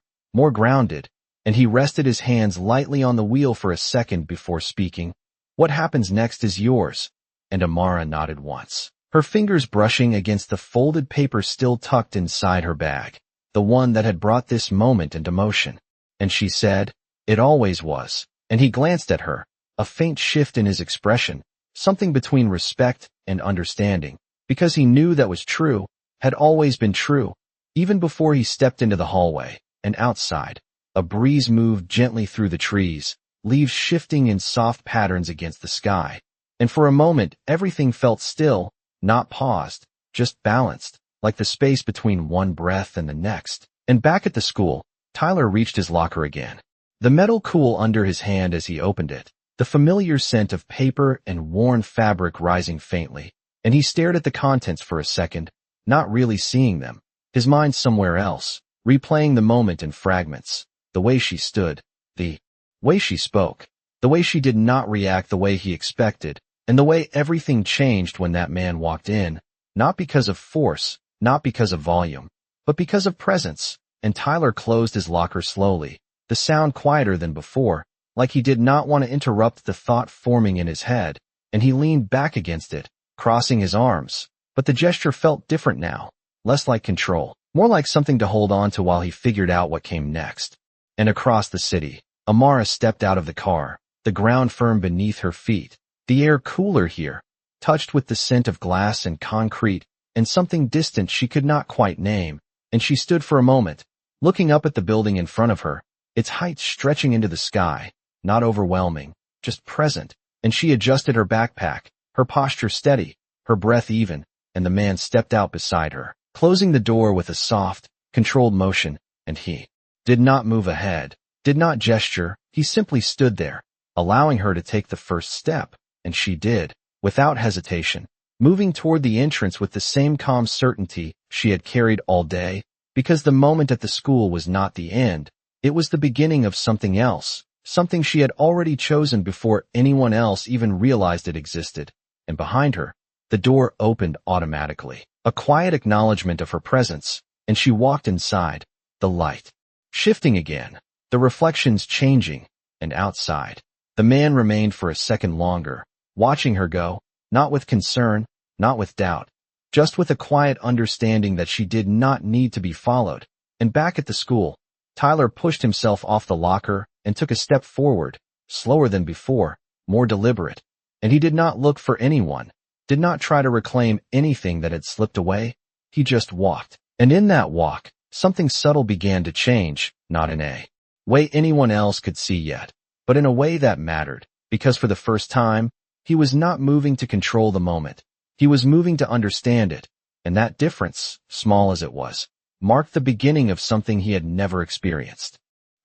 more grounded, and he rested his hands lightly on the wheel for a second before speaking. "What happens next is yours." And Amara nodded once, her fingers brushing against the folded paper still tucked inside her bag, the one that had brought this moment into motion. And she said, "It always was." And he glanced at her, a faint shift in his expression, something between respect and understanding, because he knew that was true, had always been true, even before he stepped into the hallway. And outside, a breeze moved gently through the trees, leaves shifting in soft patterns against the sky. And for a moment, everything felt still, not paused, just balanced, like the space between one breath and the next. And back at the school, Tyler reached his locker again. The metal cool under his hand as he opened it, the familiar scent of paper and worn fabric rising faintly, and he stared at the contents for a second, not really seeing them, his mind somewhere else, replaying the moment in fragments, the way she stood, the way she spoke, the way she did not react the way he expected, and the way everything changed when that man walked in, not because of force, not because of volume, but because of presence. And Tyler closed his locker slowly, the sound quieter than before, like he did not want to interrupt the thought forming in his head, and he leaned back against it, crossing his arms. But the gesture felt different now, less like control, more like something to hold on to while he figured out what came next. And across the city, Amara stepped out of the car, the ground firm beneath her feet, the air cooler here, touched with the scent of glass and concrete, and something distant she could not quite name, and she stood for a moment, looking up at the building in front of her, its height stretching into the sky, not overwhelming, just present, and she adjusted her backpack, her posture steady, her breath even, and the man stepped out beside her, closing the door with a soft, controlled motion, and he did not move ahead, did not gesture, he simply stood there, allowing her to take the first step, and she did, without hesitation, moving toward the entrance with the same calm certainty she had carried all day, because the moment at the school was not the end. It was the beginning of something else, something she had already chosen before anyone else even realized it existed. And behind her, the door opened automatically, a quiet acknowledgement of her presence, and she walked inside, the light shifting again, the reflections changing, and outside, the man remained for a second longer, watching her go, not with concern, not with doubt, just with a quiet understanding that she did not need to be followed. And back at the school, Tyler pushed himself off the locker and took a step forward, slower than before, more deliberate. And he did not look for anyone, did not try to reclaim anything that had slipped away. He just walked. And in that walk, something subtle began to change, not in a way anyone else could see yet, but in a way that mattered, because for the first time, he was not moving to control the moment. He was moving to understand it, And that difference, small as it was, marked the beginning of something he had never experienced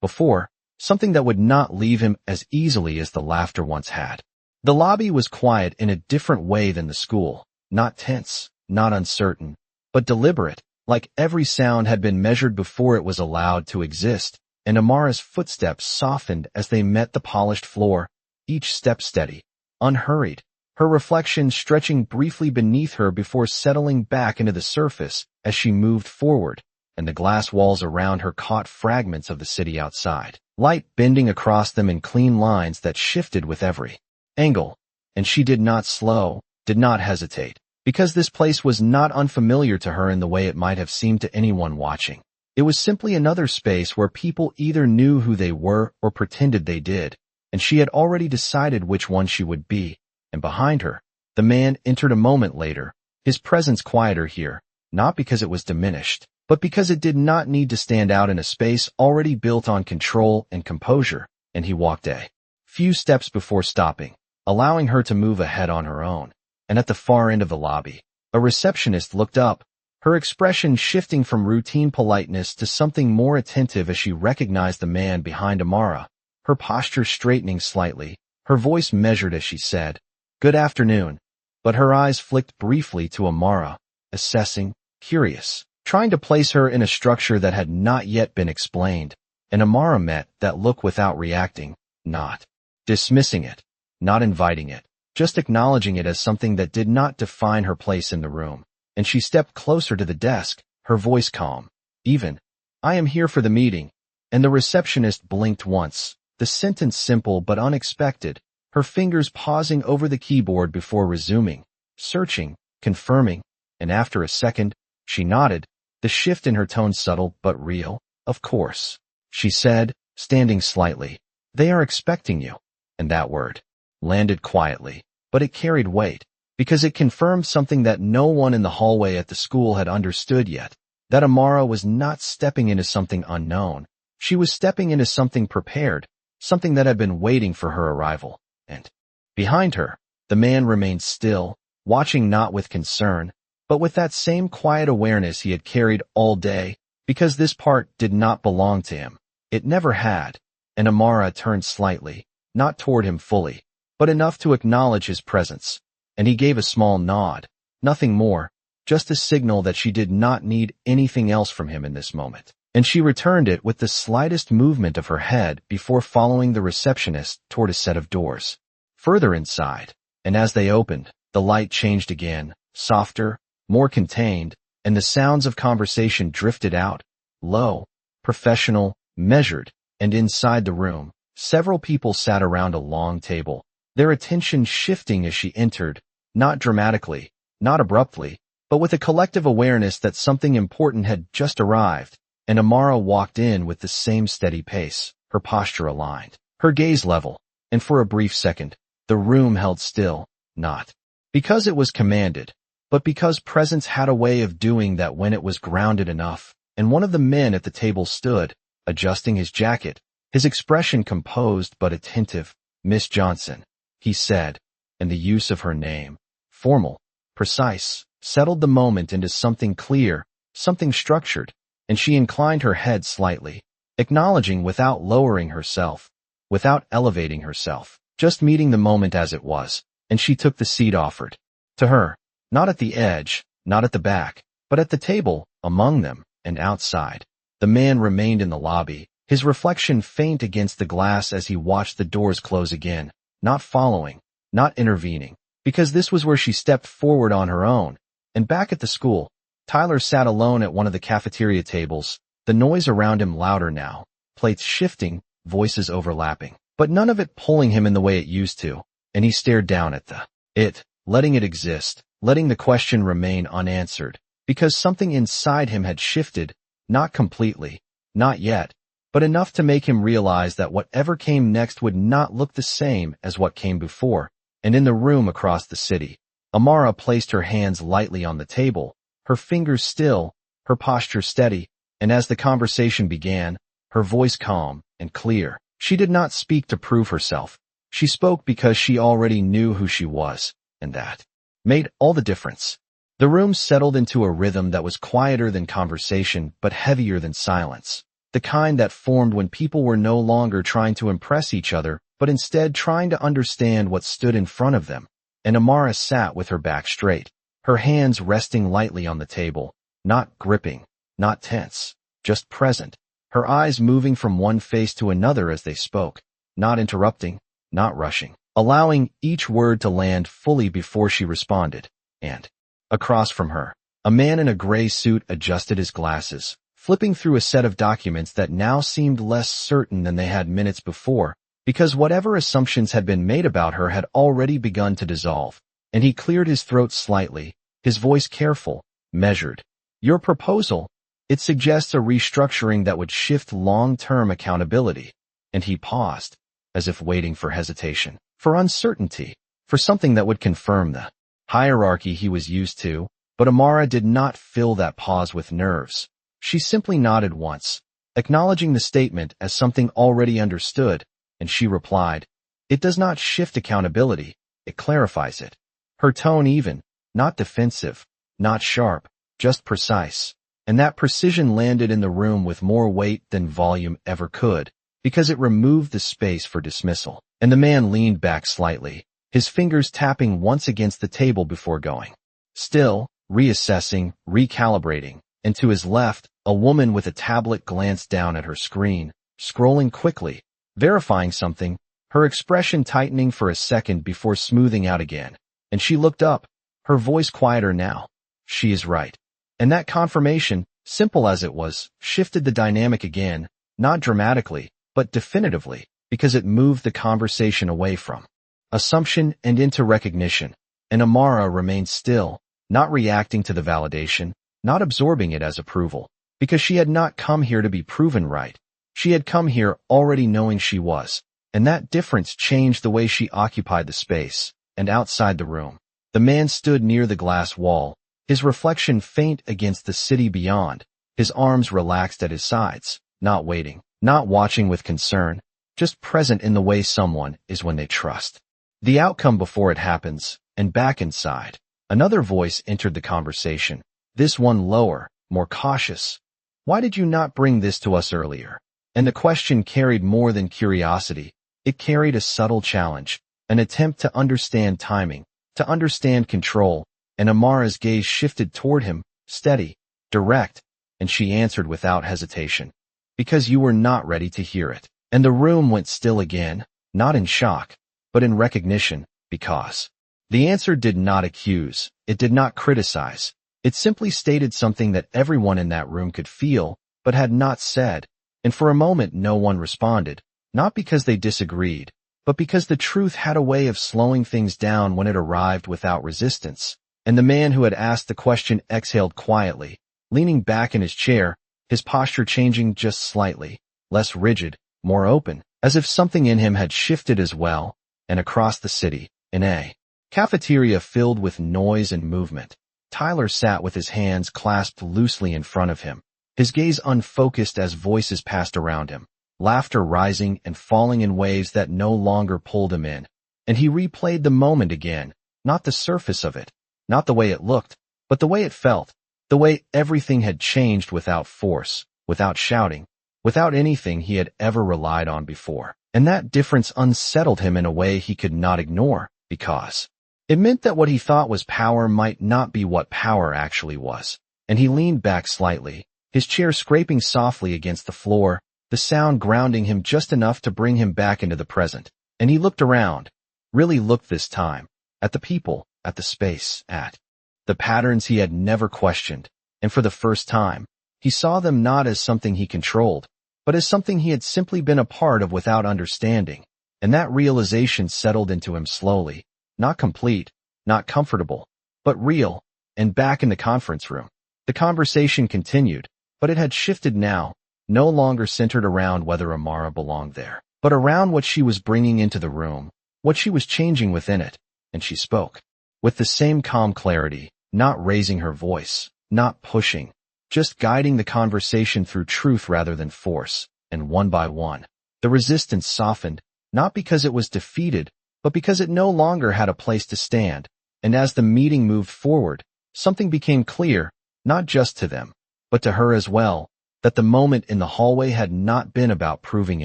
before, something that would not leave him as easily as the laughter once had. The lobby was quiet in a different way than the school, not tense, not uncertain, but deliberate, like every sound had been measured before it was allowed to exist, and Amara's footsteps softened as they met the polished floor, each step steady, unhurried, her reflection stretching briefly beneath her before settling back into the surface as she moved forward, and the glass walls around her caught fragments of the city outside, light bending across them in clean lines that shifted with every angle. And she did not slow, did not hesitate, because this place was not unfamiliar to her in the way it might have seemed to anyone watching. It was simply another space where people either knew who they were or pretended they did, and she had already decided which one she would be. And behind her, the man entered a moment later, his presence quieter here, not because it was diminished, but because it did not need to stand out in a space already built on control and composure, and he walked a few steps before stopping, allowing her to move ahead on her own. And at the far end of the lobby, a receptionist looked up, her expression shifting from routine politeness to something more attentive as she recognized the man behind Amara, her posture straightening slightly, her voice measured as she said, "Good afternoon," but her eyes flicked briefly to Amara, assessing, curious, trying to place her in a structure that had not yet been explained, and Amara met that look without reacting, not dismissing it, not inviting it, just acknowledging it as something that did not define her place in the room, and she stepped closer to the desk, her voice calm, even, "I am here for the meeting," and the receptionist blinked once, the sentence simple but unexpected, her fingers pausing over the keyboard before resuming, searching, confirming, and after a second, she nodded, the shift in her tone subtle but real. "Of course," she said, standing slightly. "They are expecting you." And that word landed quietly, but it carried weight, because it confirmed something that no one in the hallway at the school had understood yet, that Amara was not stepping into something unknown. She was stepping into something prepared, something that had been waiting for her arrival. And behind her, the man remained still, watching not with concern, but with that same quiet awareness he had carried all day, because this part did not belong to him. It never had, and Amara turned slightly, not toward him fully, but enough to acknowledge his presence, and he gave a small nod, nothing more, just a signal that she did not need anything else from him in this moment. And she returned it with the slightest movement of her head before following the receptionist toward a set of doors further inside, and as they opened, the light changed again, softer, more contained, and the sounds of conversation drifted out, low, professional, measured, and inside the room, several people sat around a long table, their attention shifting as she entered, not dramatically, not abruptly, but with a collective awareness that something important had just arrived. And Amara walked in with the same steady pace, her posture aligned, her gaze level, and for a brief second, the room held still, not because it was commanded, but because presence had a way of doing that when it was grounded enough, and one of the men at the table stood, adjusting his jacket, his expression composed but attentive. "Miss Johnson," he said, and the use of her name, formal, precise, settled the moment into something clear, something structured, and she inclined her head slightly, acknowledging without lowering herself, without elevating herself, just meeting the moment as it was, and she took the seat offered to her, not at the edge, not at the back, but at the table, among them, and outside. The man remained in the lobby, his reflection faint against the glass as he watched the doors close again, not following, not intervening, because this was where she stepped forward on her own. And back at the school, Tyler sat alone at one of the cafeteria tables, the noise around him louder now, plates shifting, voices overlapping, but none of it pulling him in the way it used to, and he stared down at it, letting it exist, letting the question remain unanswered, because something inside him had shifted, not completely, not yet, but enough to make him realize that whatever came next would not look the same as what came before. And in the room across the city, Amara placed her hands lightly on the table, her fingers still, her posture steady, and as the conversation began, her voice calm and clear. She did not speak to prove herself. She spoke because she already knew who she was, and that made all the difference. The room settled into a rhythm that was quieter than conversation but heavier than silence, the kind that formed when people were no longer trying to impress each other but instead trying to understand what stood in front of them. And Amara sat with her back straight, her hands resting lightly on the table, not gripping, not tense, just present, her eyes moving from one face to another as they spoke, not interrupting, not rushing, allowing each word to land fully before she responded. And across from her, a man in a gray suit adjusted his glasses, flipping through a set of documents that now seemed less certain than they had minutes before, because whatever assumptions had been made about her had already begun to dissolve, and he cleared his throat slightly, his voice careful, measured. Your proposal, it suggests a restructuring that would shift long-term accountability. And he paused, as if waiting for hesitation, for uncertainty, for something that would confirm the hierarchy he was used to, but Amara did not fill that pause with nerves. She simply nodded once, acknowledging the statement as something already understood, and she replied, "It does not shift accountability, it clarifies it." Her tone even, not defensive, not sharp, just precise. And that precision landed in the room with more weight than volume ever could, because it removed the space for dismissal. And the man leaned back slightly, his fingers tapping once against the table before going. Still, reassessing, recalibrating, and to his left, a woman with a tablet glanced down at her screen, scrolling quickly, verifying something, her expression tightening for a second before smoothing out again. And she looked up, her voice quieter now. She is right. And that confirmation, simple as it was, shifted the dynamic again, not dramatically, but definitively, because it moved the conversation away from assumption and into recognition. And Amara remained still, not reacting to the validation, not absorbing it as approval, because she had not come here to be proven right. She had come here already knowing she was, and that difference changed the way she occupied the space. And outside the room, the man stood near the glass wall, his reflection faint against the city beyond, his arms relaxed at his sides, not waiting, not watching with concern, just present in the way someone is when they trust the outcome before it happens. And back inside, another voice entered the conversation, this one lower, more cautious. Why did you not bring this to us earlier? And the question carried more than curiosity. It carried a subtle challenge, an attempt to understand timing, to understand control. And Amara's gaze shifted toward him, steady, direct, and she answered without hesitation. Because you were not ready to hear it. And the room went still again, not in shock, but in recognition, because the answer did not accuse, it did not criticize. It simply stated something that everyone in that room could feel, but had not said. And for a moment no one responded, not because they disagreed, but because the truth had a way of slowing things down when it arrived without resistance. And the man who had asked the question exhaled quietly, leaning back in his chair, his posture changing just slightly, less rigid, more open, as if something in him had shifted as well. And across the city, in a cafeteria filled with noise and movement, Tyler sat with his hands clasped loosely in front of him, his gaze unfocused as voices passed around him, laughter rising and falling in waves that no longer pulled him in. And he replayed the moment again, not the surface of it, not the way it looked, but the way it felt, the way everything had changed without force, without shouting, without anything he had ever relied on before. And that difference unsettled him in a way he could not ignore, because it meant that what he thought was power might not be what power actually was. And he leaned back slightly, his chair scraping softly against the floor, the sound grounding him just enough to bring him back into the present. And he looked around, really looked this time, at the people, at the space, at the patterns he had never questioned. And for the first time, he saw them not as something he controlled, but as something he had simply been a part of without understanding. And that realization settled into him slowly, not complete, not comfortable, but real. And back in the conference room, the conversation continued, but it had shifted now, no longer centered around whether Amara belonged there, but around what she was bringing into the room, what she was changing within it. And she spoke with the same calm clarity, not raising her voice, not pushing, just guiding the conversation through truth rather than force. And one by one, the resistance softened, not because it was defeated, but because it no longer had a place to stand. And as the meeting moved forward, something became clear, not just to them, but to her as well, that the moment in the hallway had not been about proving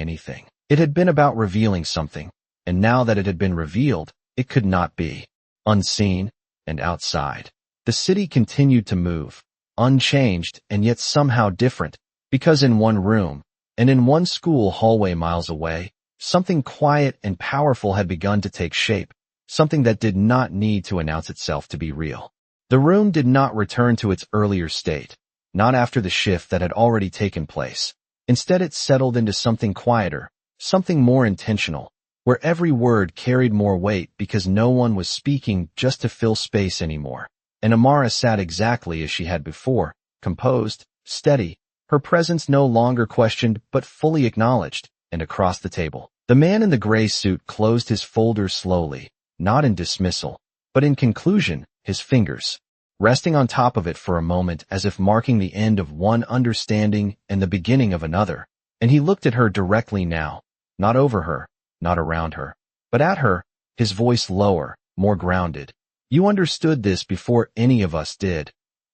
anything. It had been about revealing something, and now that it had been revealed, it could not be. Unseen and outside, the city continued to move, unchanged and yet somehow different, because in one room, and in one school hallway miles away, something quiet and powerful had begun to take shape, something that did not need to announce itself to be real. The room did not return to its earlier state, not after the shift that had already taken place. Instead, it settled into something quieter, something more intentional, where every word carried more weight because no one was speaking just to fill space anymore. And Amara sat exactly as she had before, composed, steady, her presence no longer questioned but fully acknowledged. And across the table, the man in the gray suit closed his folder slowly, not in dismissal, but in conclusion, his fingers resting on top of it for a moment as if marking the end of one understanding and the beginning of another. And he looked at her directly now, not over her, not around her, but at her, his voice lower, more grounded. You understood this before any of us did.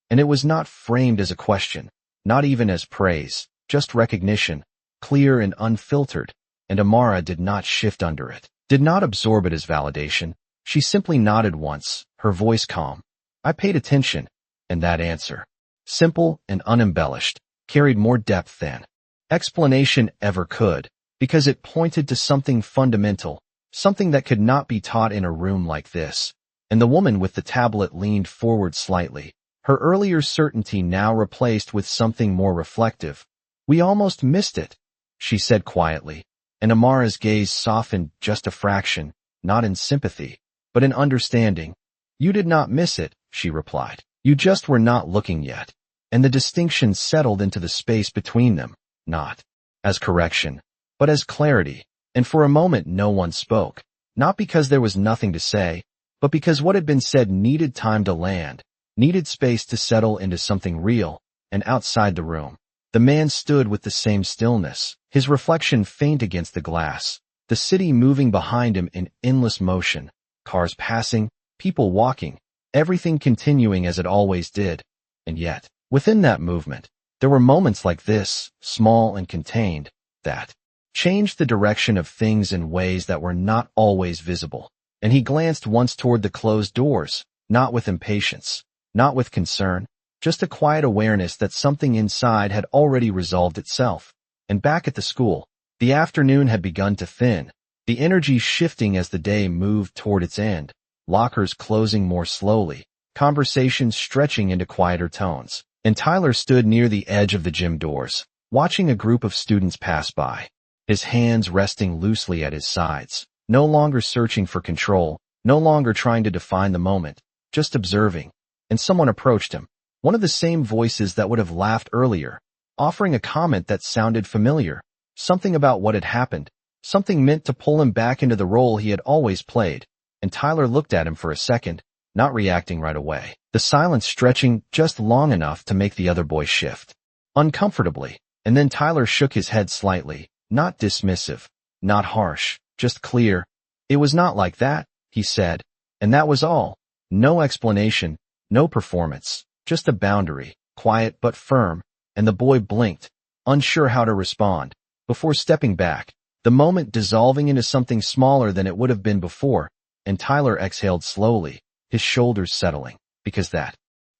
And it was not framed as a question, not even as praise, just recognition, clear and unfiltered, and Amara did not shift under it, did not absorb it as validation. She simply nodded once, her voice calm. I paid attention, and that answer, simple and unembellished, carried more depth than explanation ever could, because it pointed to something fundamental, something that could not be taught in a room like this. And the woman with the tablet leaned forward slightly, her earlier certainty now replaced with something more reflective. We almost missed it, she said quietly, and Amara's gaze softened just a fraction, not in sympathy, but in understanding. You did not miss it, she replied. You just were not looking yet. And the distinction settled into the space between them, not as correction, but as clarity. And for a moment no one spoke, not because there was nothing to say, but because what had been said needed time to land, needed space to settle into something real. And outside the room, the man stood with the same stillness, his reflection faint against the glass, the city moving behind him in endless motion, cars passing, people walking, everything continuing as it always did. And yet, within that movement, there were moments like this, small and contained, that changed the direction of things in ways that were not always visible. And he glanced once toward the closed doors, not with impatience, not with concern, just a quiet awareness that something inside had already resolved itself. And back at the school, the afternoon had begun to thin, the energy shifting as the day moved toward its end, lockers closing more slowly, conversations stretching into quieter tones. And Tyler stood near the edge of the gym doors, watching a group of students pass by, his hands resting loosely at his sides, no longer searching for control, no longer trying to define the moment, just observing. And someone approached him, one of the same voices that would have laughed earlier, offering a comment that sounded familiar, something about what had happened, something meant to pull him back into the role he had always played. And Tyler looked at him for a second, not reacting right away, the silence stretching just long enough to make the other boy shift uncomfortably. And then Tyler shook his head slightly, not dismissive, not harsh, just clear. It was not like that, he said, and that was all. No explanation, no performance, just a boundary, quiet but firm. And the boy blinked, unsure how to respond, before stepping back, the moment dissolving into something smaller than it would have been before. And Tyler exhaled slowly, his shoulders settling, because that,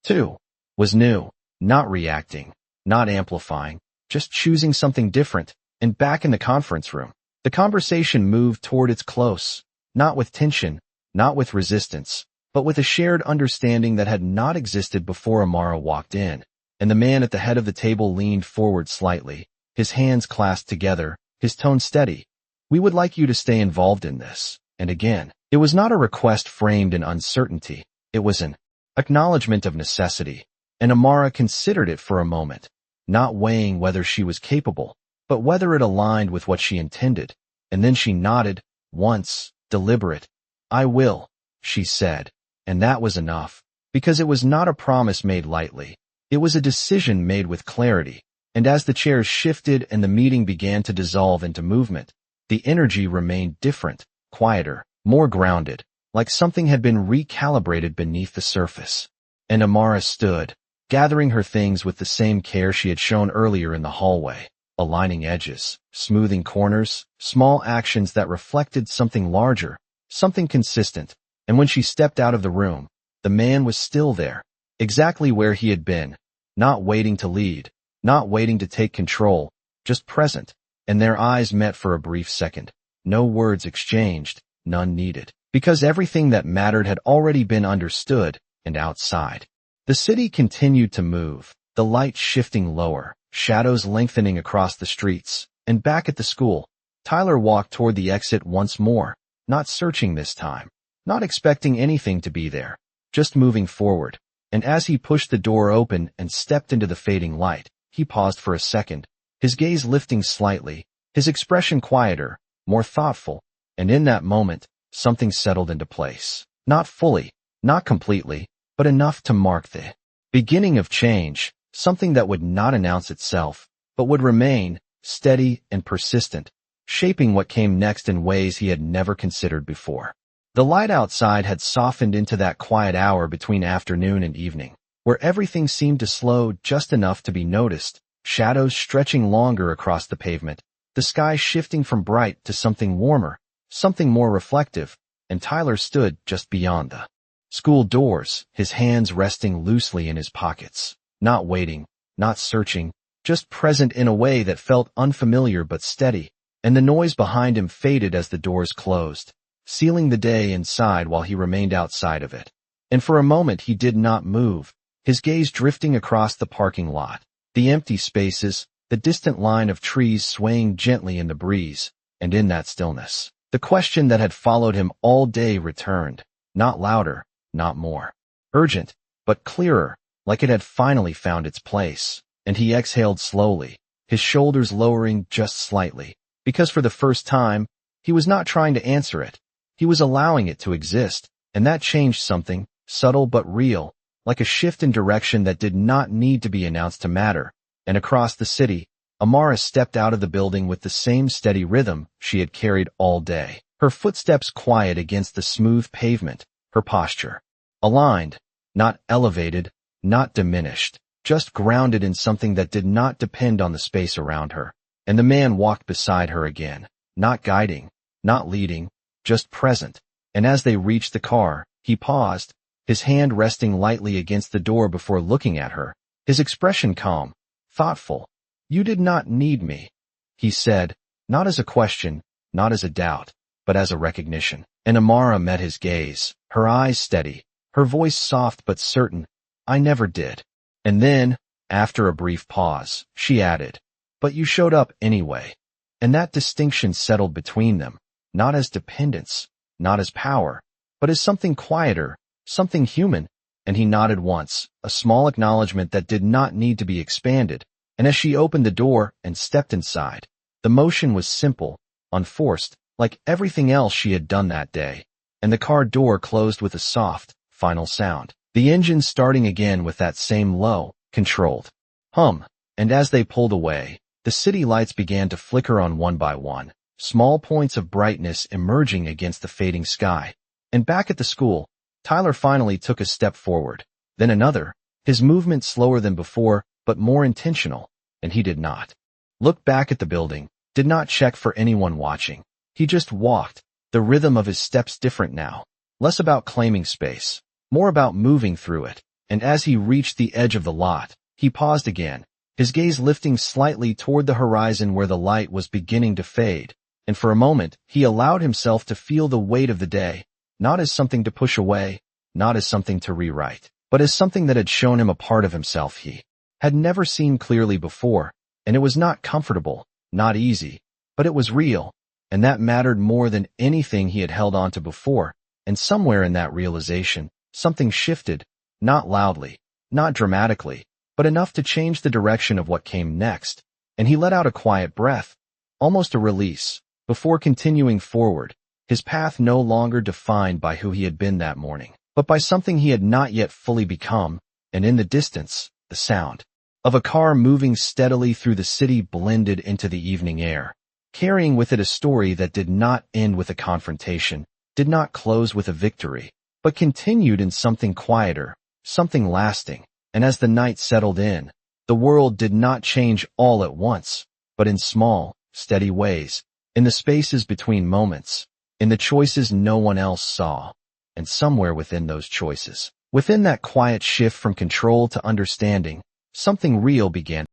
too, was new, not reacting, not amplifying, just choosing something different. And back in the conference room, the conversation moved toward its close, not with tension, not with resistance, but with a shared understanding that had not existed before Amara walked in. And the man at the head of the table leaned forward slightly, his hands clasped together, his tone steady. We would like you to stay involved in this. And again, it was not a request framed in uncertainty. It was an acknowledgement of necessity. And Amara considered it for a moment, not weighing whether she was capable, but whether it aligned with what she intended. And then she nodded, once, deliberate. I will, she said. And that was enough, because it was not a promise made lightly. It was a decision made with clarity. And as the chairs shifted and the meeting began to dissolve into movement, the energy remained different, quieter, more grounded, like something had been recalibrated beneath the surface. And Amara stood, gathering her things with the same care she had shown earlier in the hallway, aligning edges, smoothing corners, small actions that reflected something larger, something consistent. And when she stepped out of the room, the man was still there, exactly where he had been, not waiting to lead, not waiting to take control, just present. And their eyes met for a brief second. No words exchanged, none needed, because everything that mattered had already been understood. And outside, the city continued to move, the light shifting lower, shadows lengthening across the streets. And back at the school, Tyler walked toward the exit once more, not searching this time, not expecting anything to be there, just moving forward. And as he pushed the door open and stepped into the fading light, he paused for a second, his gaze lifting slightly, his expression quieter, more thoughtful. And in that moment, something settled into place. Not fully, not completely, but enough to mark the beginning of change, something that would not announce itself, but would remain, steady and persistent, shaping what came next in ways he had never considered before. The light outside had softened into that quiet hour between afternoon and evening, where everything seemed to slow just enough to be noticed, shadows stretching longer across the pavement, the sky shifting from bright to something warmer, something more reflective. And Tyler stood just beyond the school doors, his hands resting loosely in his pockets, not waiting, not searching, just present in a way that felt unfamiliar but steady. And the noise behind him faded as the doors closed, sealing the day inside while he remained outside of it. And for a moment he did not move, his gaze drifting across the parking lot, the empty spaces, the distant line of trees swaying gently in the breeze. And in that stillness, the question that had followed him all day returned, not louder, not more urgent, but clearer, like it had finally found its place. And he exhaled slowly, his shoulders lowering just slightly, because for the first time, he was not trying to answer it. He was allowing it to exist, and that changed something, subtle but real, like a shift in direction that did not need to be announced to matter. And across the city, Amara stepped out of the building with the same steady rhythm she had carried all day, her footsteps quiet against the smooth pavement, her posture aligned, not elevated, not diminished, just grounded in something that did not depend on the space around her. And the man walked beside her again, not guiding, not leading, just present. And as they reached the car, he paused, his hand resting lightly against the door before looking at her, his expression calm, thoughtful. "You did not need me," he said, not as a question, not as a doubt, but as a recognition. And Amara met his gaze, her eyes steady, her voice soft but certain. "I never did." And then, after a brief pause, she added, "But you showed up anyway." And that distinction settled between them, not as dependence, not as power, but as something quieter, something human. And he nodded once, a small acknowledgement that did not need to be expanded. And as she opened the door and stepped inside, the motion was simple, unforced, like everything else she had done that day. And the car door closed with a soft, final sound, the engine starting again with that same low, controlled hum. And as they pulled away, the city lights began to flicker on one by one, small points of brightness emerging against the fading sky. And back at the school, Tyler finally took a step forward, then another, his movement slower than before, but more intentional. And he did not look back at the building, did not check for anyone watching. He just walked, the rhythm of his steps different now, less about claiming space, more about moving through it. And as he reached the edge of the lot, he paused again, his gaze lifting slightly toward the horizon where the light was beginning to fade. And for a moment, he allowed himself to feel the weight of the day, not as something to push away, not as something to rewrite, but as something that had shown him a part of himself he had never seen clearly before. And it was not comfortable, not easy, but it was real. And that mattered more than anything he had held on to before. And somewhere in that realization, something shifted, not loudly, not dramatically, but enough to change the direction of what came next. And he let out a quiet breath, almost a release, before continuing forward, his path no longer defined by who he had been that morning, but by something he had not yet fully become. And in the distance, the sound of a car moving steadily through the city blended into the evening air, carrying with it a story that did not end with a confrontation, did not close with a victory, but continued in something quieter, something lasting. And as the night settled in, the world did not change all at once, but in small, steady ways, in the spaces between moments, in the choices no one else saw, and somewhere within those choices, within that quiet shift from control to understanding, something real began